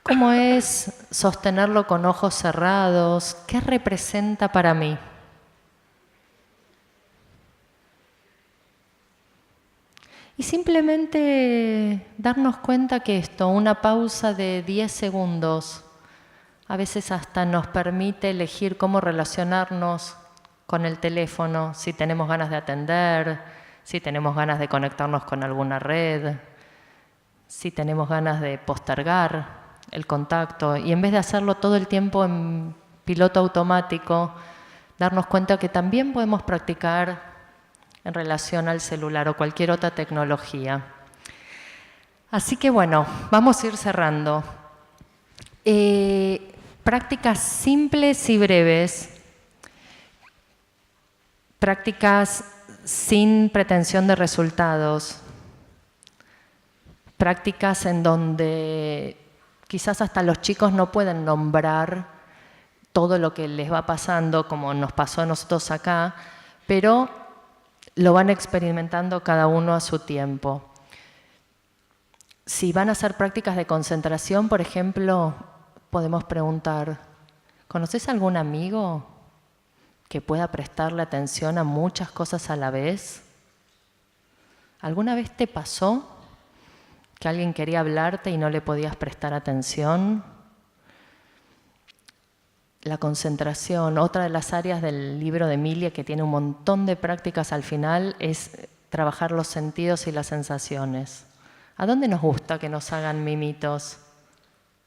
¿Cómo es sostenerlo con ojos cerrados? ¿Qué representa para mí? Y simplemente darnos cuenta que esto, una pausa de 10 segundos, a veces hasta nos permite elegir cómo relacionarnos con el teléfono, si tenemos ganas de atender, si tenemos ganas de conectarnos con alguna red, si tenemos ganas de postergar el contacto. Y en vez de hacerlo todo el tiempo en piloto automático, darnos cuenta que también podemos practicar en relación al celular o cualquier otra tecnología. Así que bueno, vamos a ir cerrando. Prácticas simples y breves, prácticas sin pretensión de resultados, prácticas en donde quizás hasta los chicos no pueden nombrar todo lo que les va pasando, como nos pasó a nosotros acá, pero lo van experimentando cada uno a su tiempo. Si van a hacer prácticas de concentración, por ejemplo, podemos preguntar, ¿conoces algún amigo que pueda prestarle atención a muchas cosas a la vez? ¿Alguna vez te pasó que alguien quería hablarte y no le podías prestar atención? La concentración, otra de las áreas del libro de Emilia que tiene un montón de prácticas al final, es trabajar los sentidos y las sensaciones. ¿A dónde nos gusta que nos hagan mimitos?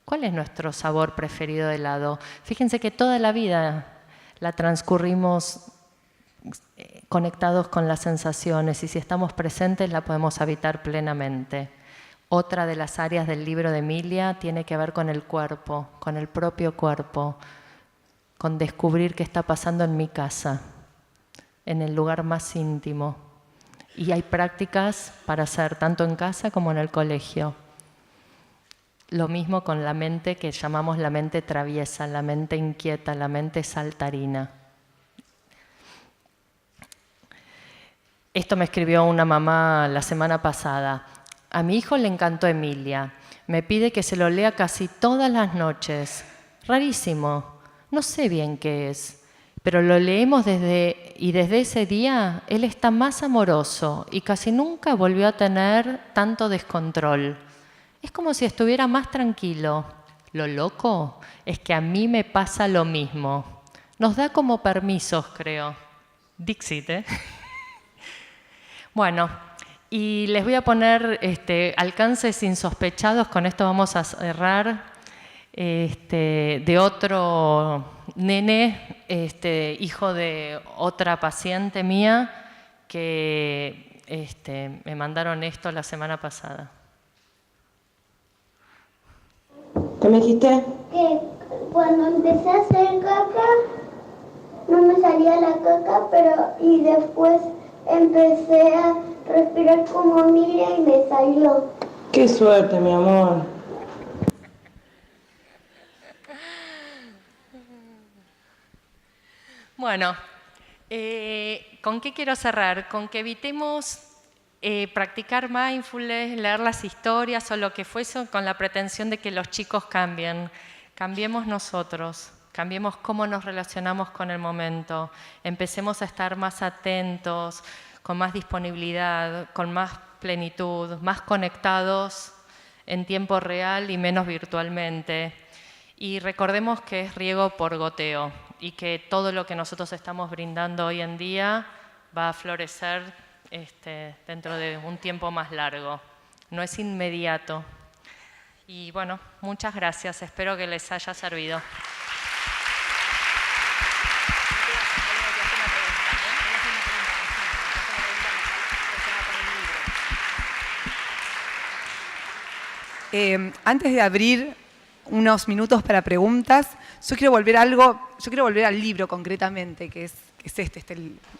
¿Cuál es nuestro sabor preferido de helado? Fíjense que toda la vida la transcurrimos conectados con las sensaciones y si estamos presentes la podemos habitar plenamente. Otra de las áreas del libro de Emilia tiene que ver con el cuerpo, con el propio cuerpo, con descubrir qué está pasando en mi casa, en el lugar más íntimo. Y hay prácticas para hacer tanto en casa como en el colegio. Lo mismo con la mente que llamamos la mente traviesa, la mente inquieta, la mente saltarina. Esto me escribió una mamá la semana pasada. A mi hijo le encantó Emilia. Me pide que se lo lea casi todas las noches. Rarísimo. No sé bien qué es. Pero lo leemos y desde ese día él está más amoroso y casi nunca volvió a tener tanto descontrol. Es como si estuviera más tranquilo. Lo loco es que a mí me pasa lo mismo. Nos da como permisos, creo. Dixit, ¿eh? Bueno, y les voy a poner alcances insospechados, con esto vamos a cerrar, de otro nene, hijo de otra paciente mía, que me mandaron esto la semana pasada. ¿Qué me dijiste? Que cuando empecé a hacer caca, no me salía la caca, y después empecé a respirar como Emilia y me salió. Qué suerte, mi amor. Bueno, ¿con qué quiero cerrar? Con que evitemos practicar mindfulness, leer las historias o lo que fuese con la pretensión de que los chicos cambien. Cambiemos nosotros, cambiemos cómo nos relacionamos con el momento, empecemos a estar más atentos, con más disponibilidad, con más plenitud, más conectados en tiempo real y menos virtualmente. Y recordemos que es riego por goteo y que todo lo que nosotros estamos brindando hoy en día va a florecer dentro de un tiempo más largo. No es inmediato. Y bueno, muchas gracias. Espero que les haya servido. Antes de abrir unos minutos para preguntas, yo quiero volver al libro concretamente, que es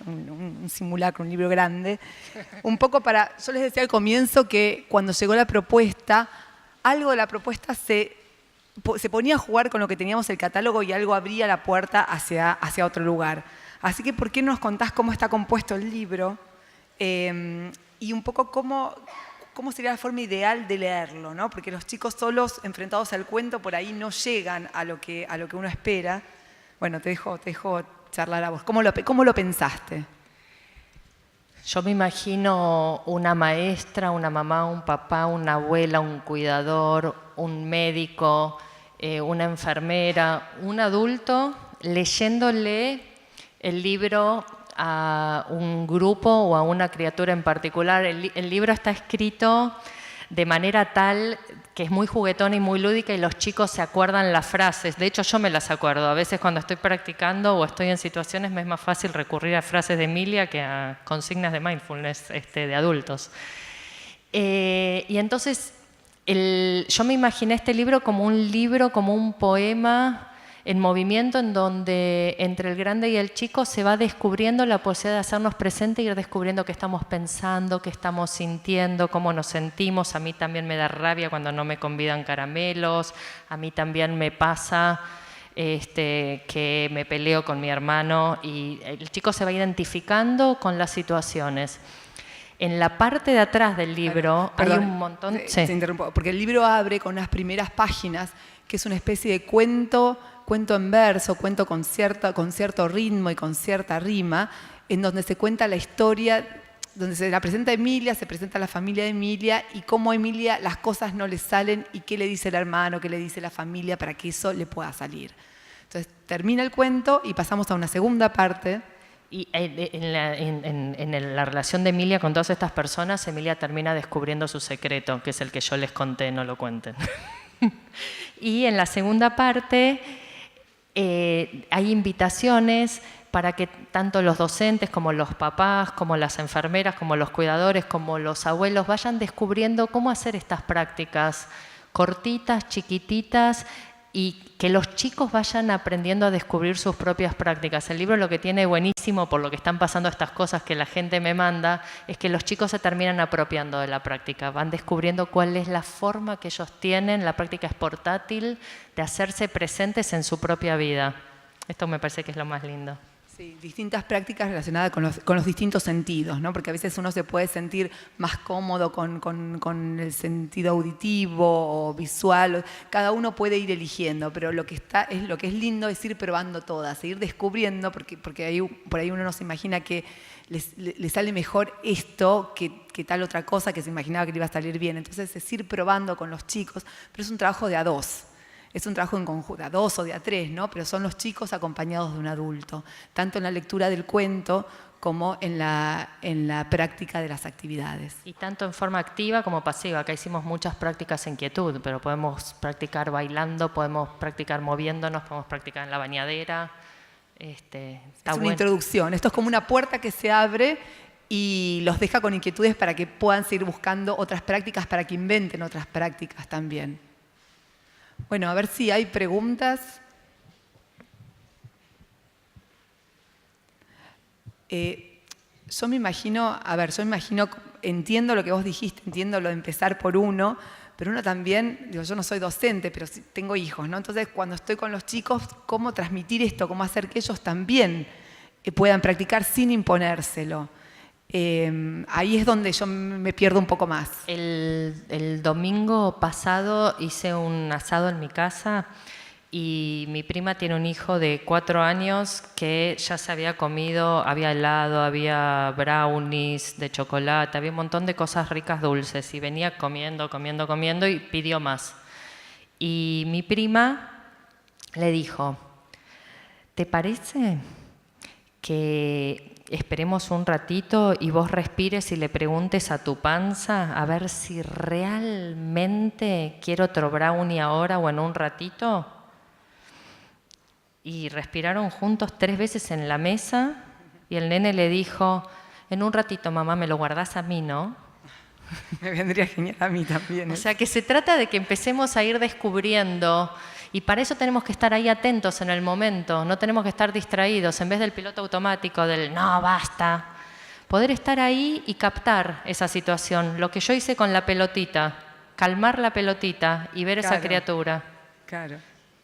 un simulacro, un libro grande. Un poco yo les decía al comienzo que cuando llegó la propuesta, algo de la propuesta se ponía a jugar con lo que teníamos el catálogo y algo abría la puerta hacia otro lugar. Así que, ¿por qué no nos contás cómo está compuesto el libro? Y un poco cómo sería la forma ideal de leerlo, ¿no? Porque los chicos solos, enfrentados al cuento, por ahí no llegan a lo que uno espera. Bueno, te dejo charlar a vos. ¿Cómo lo pensaste? Yo me imagino una maestra, una mamá, un papá, una abuela, un cuidador, un médico, una enfermera, un adulto leyéndole el libro a un grupo o a una criatura en particular. El libro está escrito de manera tal que es muy juguetona y muy lúdica y los chicos se acuerdan las frases. De hecho, yo me las acuerdo. A veces cuando estoy practicando o estoy en situaciones me es más fácil recurrir a frases de Emilia que a consignas de mindfulness de adultos. Y entonces yo me imaginé este libro como un poema en movimiento en donde entre el grande y el chico se va descubriendo la posibilidad de hacernos presentes y ir descubriendo qué estamos pensando, qué estamos sintiendo, cómo nos sentimos. A mí también me da rabia cuando no me convidan caramelos, a mí también me pasa que me peleo con mi hermano y el chico se va identificando con las situaciones. En la parte de atrás del libro Perdón, hay un montón... Se interrumpo, porque el libro abre con unas primeras páginas, que es una especie de cuento en verso, cuento con cierto ritmo y con cierta rima, en donde se cuenta la historia, donde se la presenta Emilia, se presenta la familia de Emilia y cómo a Emilia las cosas no le salen y qué le dice el hermano, qué le dice la familia para que eso le pueda salir. Entonces termina el cuento y pasamos a una segunda parte. Y en la relación de Emilia con todas estas personas, Emilia termina descubriendo su secreto, que es el que yo les conté, no lo cuenten. Y en la segunda parte hay invitaciones para que tanto los docentes como los papás, como las enfermeras, como los cuidadores, como los abuelos vayan descubriendo cómo hacer estas prácticas cortitas, chiquititas, y que los chicos vayan aprendiendo a descubrir sus propias prácticas. El libro lo que tiene buenísimo, por lo que están pasando estas cosas que la gente me manda, es que los chicos se terminan apropiando de la práctica, van descubriendo cuál es la forma que ellos tienen, la práctica es portátil, de hacerse presentes en su propia vida. Esto me parece que es lo más lindo. Sí, distintas prácticas relacionadas con los distintos sentidos, ¿no? Porque a veces uno se puede sentir más cómodo con el sentido auditivo o visual. Cada uno puede ir eligiendo, pero lo que es lindo es ir probando todas, ir descubriendo, porque por ahí uno no se imagina que le sale mejor esto que tal otra cosa que se imaginaba que le iba a salir bien. Entonces es ir probando con los chicos, pero es un trabajo de a dos. Es un trabajo en conjunto, a dos o de a tres, ¿no? Pero son los chicos acompañados de un adulto, tanto en la lectura del cuento como en la práctica de las actividades. Y tanto en forma activa como pasiva. Acá hicimos muchas prácticas en quietud, pero podemos practicar bailando, podemos practicar moviéndonos, podemos practicar en la bañadera. Es una introducción. Esto es como una puerta que se abre y los deja con inquietudes para que puedan seguir buscando otras prácticas, para que inventen otras prácticas también. Bueno, a ver si hay preguntas. Yo me imagino, entiendo lo que vos dijiste, entiendo lo de empezar por uno, pero uno también, yo no soy docente, pero sí tengo hijos, ¿no? Entonces, cuando estoy con los chicos, ¿cómo transmitir esto? ¿Cómo hacer que ellos también puedan practicar sin imponérselo? Ahí es donde yo me pierdo un poco más. El domingo pasado hice un asado en mi casa y mi prima tiene un hijo de 4 años que ya se había comido, había helado, había brownies de chocolate, había un montón de cosas ricas dulces y venía comiendo y pidió más. Y mi prima le dijo, ¿te parece que esperemos un ratito y vos respires y le preguntes a tu panza a ver si realmente quiero otro brownie ahora o en un ratito? Y respiraron juntos 3 veces en la mesa y el nene le dijo, en un ratito mamá, me lo guardás a mí, ¿no? Me vendría genial a mí también. O sea que se trata de que empecemos a ir descubriendo. Y para eso tenemos que estar ahí atentos en el momento, no tenemos que estar distraídos, en vez del piloto automático del no, basta. Poder estar ahí y captar esa situación, lo que yo hice con la pelotita, calmar la pelotita y ver esa criatura. Claro.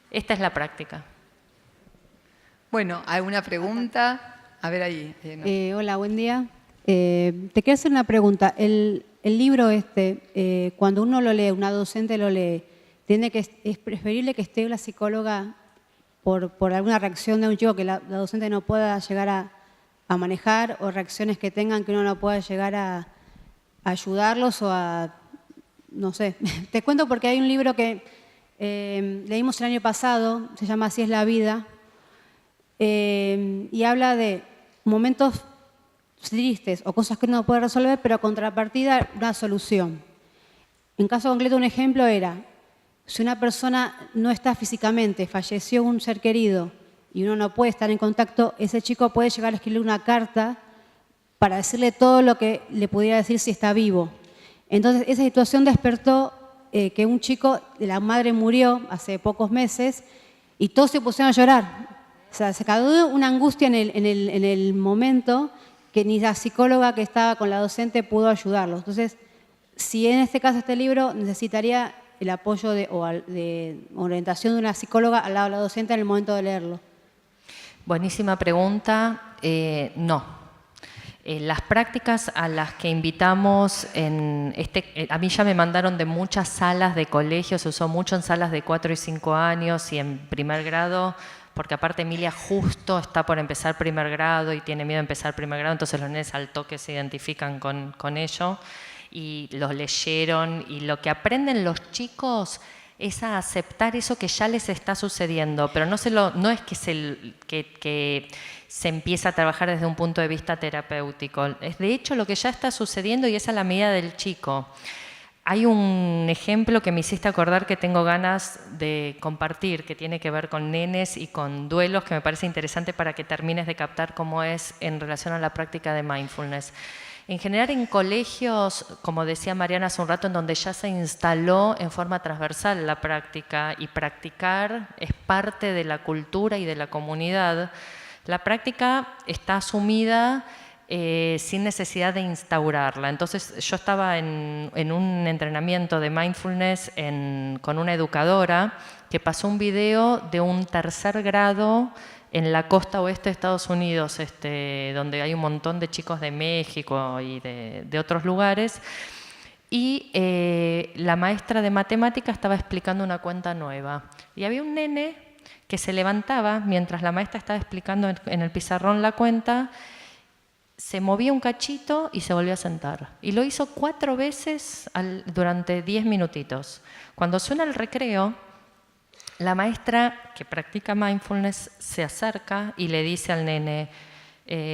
Esta es la práctica. Bueno, ¿alguna pregunta? A ver ahí. No. Hola, buen día. Te quiero hacer una pregunta. El libro cuando uno lo lee, una docente lo lee, es preferible que esté la psicóloga por alguna reacción de un chico que la docente no pueda llegar a manejar o reacciones que tengan que uno no pueda llegar a ayudarlos o a, no sé. Te cuento porque hay un libro que leímos el año pasado, se llama Así es la vida, y habla de momentos tristes o cosas que uno puede resolver, pero a contrapartida una solución. En caso concreto, un ejemplo era, si una persona no está físicamente, falleció un ser querido y uno no puede estar en contacto, ese chico puede llegar a escribir una carta para decirle todo lo que le pudiera decir si está vivo. Entonces, esa situación despertó que un chico, la madre murió hace pocos meses y todos se pusieron a llorar. O sea, se quedó una angustia en el momento que ni la psicóloga que estaba con la docente pudo ayudarlos. Entonces, si en este caso este libro necesitaría el apoyo de orientación de una psicóloga al lado de la docente en el momento de leerlo. Buenísima pregunta. No. Las prácticas a las que invitamos, a mí ya me mandaron de muchas salas de colegio, se usó mucho en salas de 4 y 5 años y en primer grado, porque aparte Emilia justo está por empezar primer grado y tiene miedo de empezar primer grado, entonces los nenes al toque se identifican con ello y los leyeron, y lo que aprenden los chicos es a aceptar eso que ya les está sucediendo, pero no es que se empieza a trabajar desde un punto de vista terapéutico. Es de hecho lo que ya está sucediendo y es a la medida del chico. Hay un ejemplo que me hiciste acordar que tengo ganas de compartir, que tiene que ver con nenes y con duelos, que me parece interesante para que termines de captar cómo es en relación a la práctica de mindfulness. En general en colegios, como decía Mariana hace un rato, en donde ya se instaló en forma transversal la práctica y practicar es parte de la cultura y de la comunidad, la práctica está asumida sin necesidad de instaurarla. Entonces yo estaba en un entrenamiento de mindfulness con una educadora que pasó un video de un 3er grado en la costa oeste de Estados Unidos, donde hay un montón de chicos de México y de otros lugares, y la maestra de matemática estaba explicando una cuenta nueva. Y había un nene que se levantaba mientras la maestra estaba explicando en el pizarrón la cuenta, se movía un cachito y se volvió a sentar. Y lo hizo 4 veces durante 10 minutitos. Cuando suena el recreo, la maestra que practica mindfulness se acerca y le dice al nene,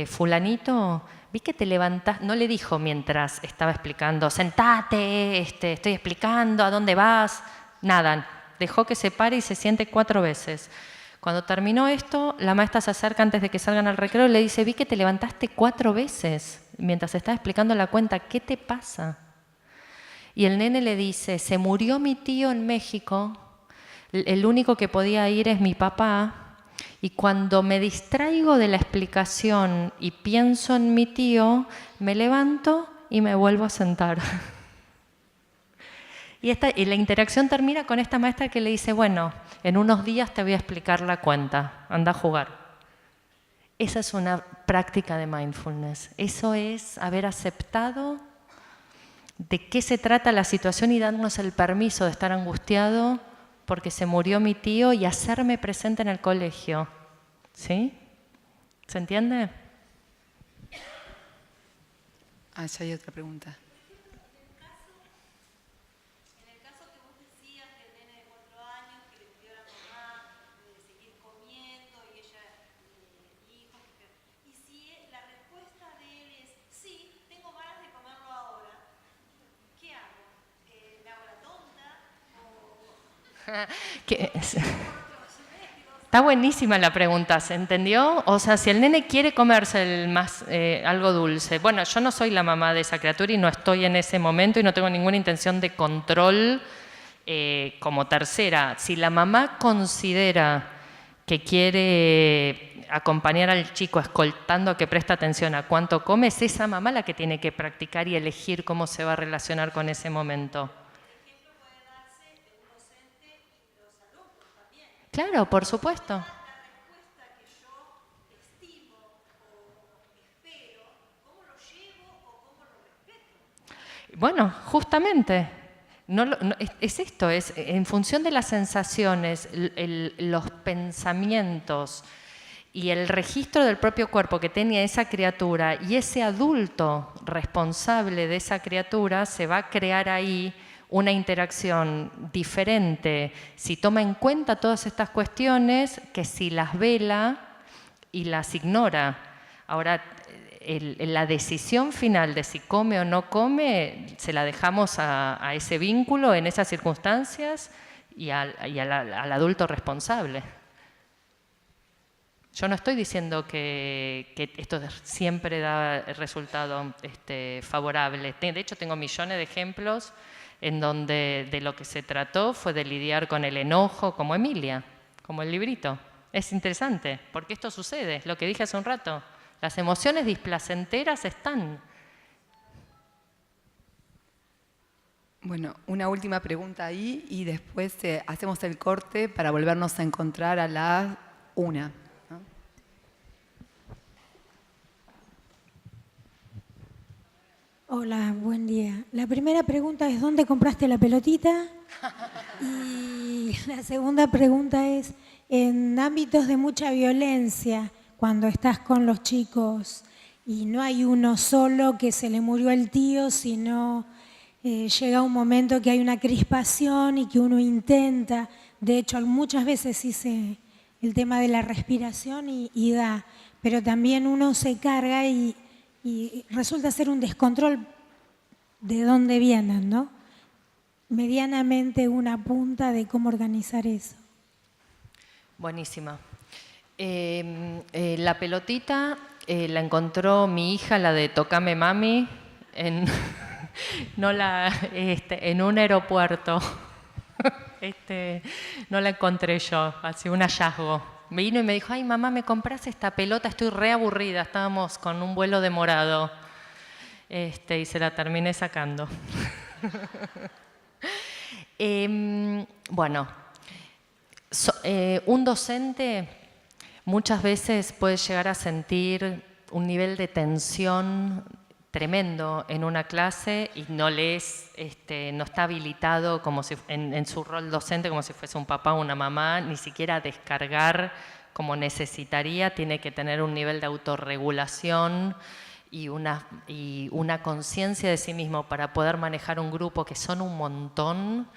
fulanito, vi que te levantás, no le dijo mientras estaba explicando, sentate, estoy explicando, ¿a dónde vas? Nada, dejó que se pare y se siente 4 veces. Cuando terminó esto, la maestra se acerca antes de que salgan al recreo y le dice, vi que te levantaste 4 veces mientras estaba explicando la cuenta, ¿qué te pasa? Y el nene le dice, se murió mi tío en México, el único que podía ir es mi papá, y cuando me distraigo de la explicación y pienso en mi tío, me levanto y me vuelvo a sentar. Y la interacción termina con esta maestra que le dice, bueno, en unos días te voy a explicar la cuenta, anda a jugar. Esa es una práctica de mindfulness. Eso es haber aceptado de qué se trata la situación y darnos el permiso de estar angustiado porque se murió mi tío y hacerme presente en el colegio. ¿Sí? ¿Se entiende? Ah, ya hay otra pregunta. Está buenísima la pregunta, ¿se entendió? O sea, si el nene quiere comerse algo dulce, bueno, yo no soy la mamá de esa criatura y no estoy en ese momento y no tengo ninguna intención de control como tercera. Si la mamá considera que quiere acompañar al chico escoltando a que preste atención a cuánto come, es esa mamá la que tiene que practicar y elegir cómo se va a relacionar con ese momento. Claro, por supuesto. Bueno, justamente, es esto, es en función de las sensaciones, los pensamientos y el registro del propio cuerpo que tenía esa criatura y ese adulto responsable de esa criatura, se va a crear ahí una interacción diferente si toma en cuenta todas estas cuestiones que si las vela y las ignora. Ahora, la decisión final de si come o no come se la dejamos a ese vínculo en esas circunstancias y al adulto responsable. Yo no estoy diciendo que esto siempre da resultado favorable. De hecho, tengo millones de ejemplos en donde de lo que se trató fue de lidiar con el enojo, como Emilia, como el librito. Es interesante, porque esto sucede, lo que dije hace un rato. Las emociones displacenteras están. Bueno, una última pregunta ahí y después hacemos el corte para volvernos a encontrar a las 1. Hola, buen día. La primera pregunta es, ¿dónde compraste la pelotita? Y la segunda pregunta es, en ámbitos de mucha violencia, cuando estás con los chicos y no hay uno solo que se le murió el tío, sino llega un momento que hay una crispación y que uno intenta, de hecho muchas veces hice el tema de la respiración y da, pero también uno se carga y resulta ser un descontrol de dónde vienen, ¿no? Medianamente una punta de cómo organizar eso. Buenísima. La pelotita la encontró mi hija, la de Tocame Mami, en, no en un aeropuerto. No la encontré yo, así un hallazgo. Me vino y me dijo, ay mamá, ¿me compras esta pelota? Estoy re aburrida, estábamos con un vuelo demorado. Y se la terminé sacando. Bueno, un docente muchas veces puede llegar a sentir un nivel de tensión tremendo en una clase y no está habilitado como si, en su rol docente como si fuese un papá o una mamá, ni siquiera a descargar como necesitaría, tiene que tener un nivel de autorregulación y una conciencia de sí mismo para poder manejar un grupo que son un montón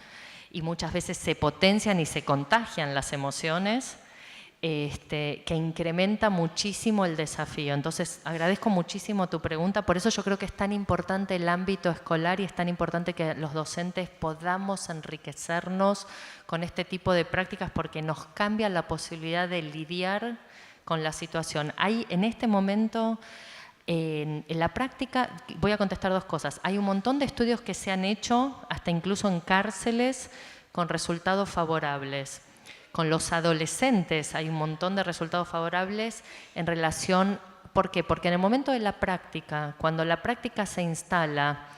y muchas veces se potencian y se contagian las emociones, que incrementa muchísimo el desafío. Entonces, agradezco muchísimo tu pregunta, por eso yo creo que es tan importante el ámbito escolar y es tan importante que los docentes podamos enriquecernos con este tipo de prácticas porque nos cambia la posibilidad de lidiar con la situación. Hay en este momento, en la práctica, voy a contestar dos cosas. Hay un montón de estudios que se han hecho, hasta incluso en cárceles, con resultados favorables. Con los adolescentes hay un montón de resultados favorables en relación... ¿Por qué? Porque en el momento de la práctica, cuando la práctica se instala,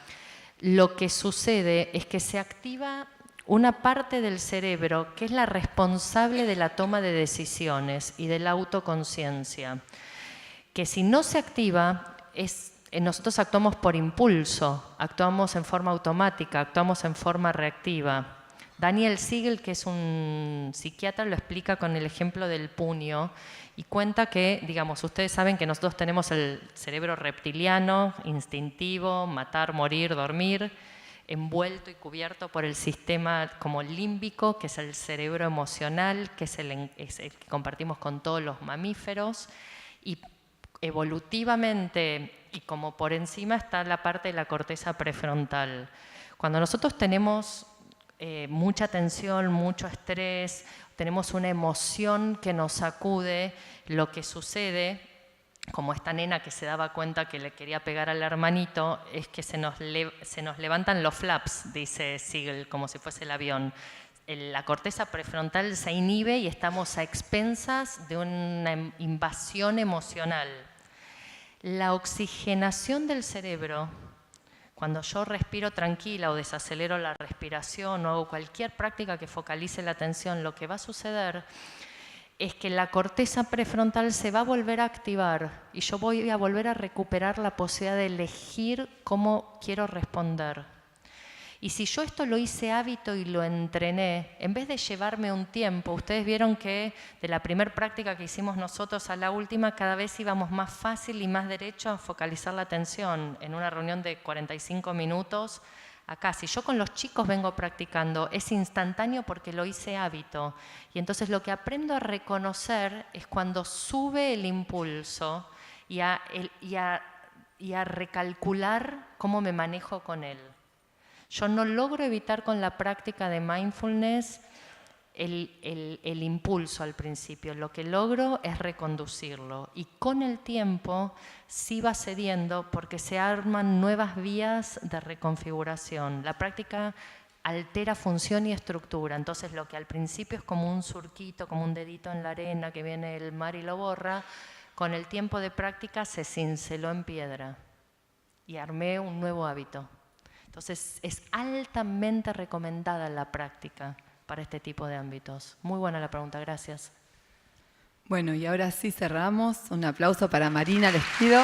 lo que sucede es que se activa una parte del cerebro que es la responsable de la toma de decisiones y de la autoconciencia, que si no se activa, nosotros actuamos por impulso, actuamos en forma automática, actuamos en forma reactiva. Daniel Siegel, que es un psiquiatra, lo explica con el ejemplo del puño y cuenta que, digamos, ustedes saben que nosotros tenemos el cerebro reptiliano, instintivo, matar, morir, dormir, envuelto y cubierto por el sistema como límbico, que es el cerebro emocional, que es el que compartimos con todos los mamíferos, y evolutivamente y como por encima está la parte de la corteza prefrontal. Cuando nosotros tenemos mucha tensión, mucho estrés, tenemos una emoción que nos sacude, lo que sucede, como esta nena que se daba cuenta que le quería pegar al hermanito, es que se nos levantan los flaps, dice Siegel, como si fuese el avión. La corteza prefrontal se inhibe y estamos a expensas de una invasión emocional. La oxigenación del cerebro, cuando yo respiro tranquila o desacelero la respiración o hago cualquier práctica que focalice la atención, lo que va a suceder es que la corteza prefrontal se va a volver a activar y yo voy a volver a recuperar la posibilidad de elegir cómo quiero responder. Y si yo esto lo hice hábito y lo entrené, en vez de llevarme un tiempo, ustedes vieron que de la primera práctica que hicimos nosotros a la última, cada vez íbamos más fácil y más derecho a focalizar la atención. En una reunión de 45 minutos, acá, si yo con los chicos vengo practicando, es instantáneo porque lo hice hábito. Y entonces lo que aprendo a reconocer es cuando sube el impulso y a recalcular cómo me manejo con él. Yo no logro evitar con la práctica de mindfulness el impulso al principio. Lo que logro es reconducirlo. Y con el tiempo sí va cediendo porque se arman nuevas vías de reconfiguración. La práctica altera función y estructura. Entonces lo que al principio es como un surquito, como un dedito en la arena que viene el mar y lo borra, con el tiempo de práctica se cinceló en piedra y armé un nuevo hábito. Entonces, es altamente recomendada la práctica para este tipo de ámbitos. Muy buena la pregunta, gracias. Bueno, y ahora sí cerramos. Un aplauso para Marina, les pido.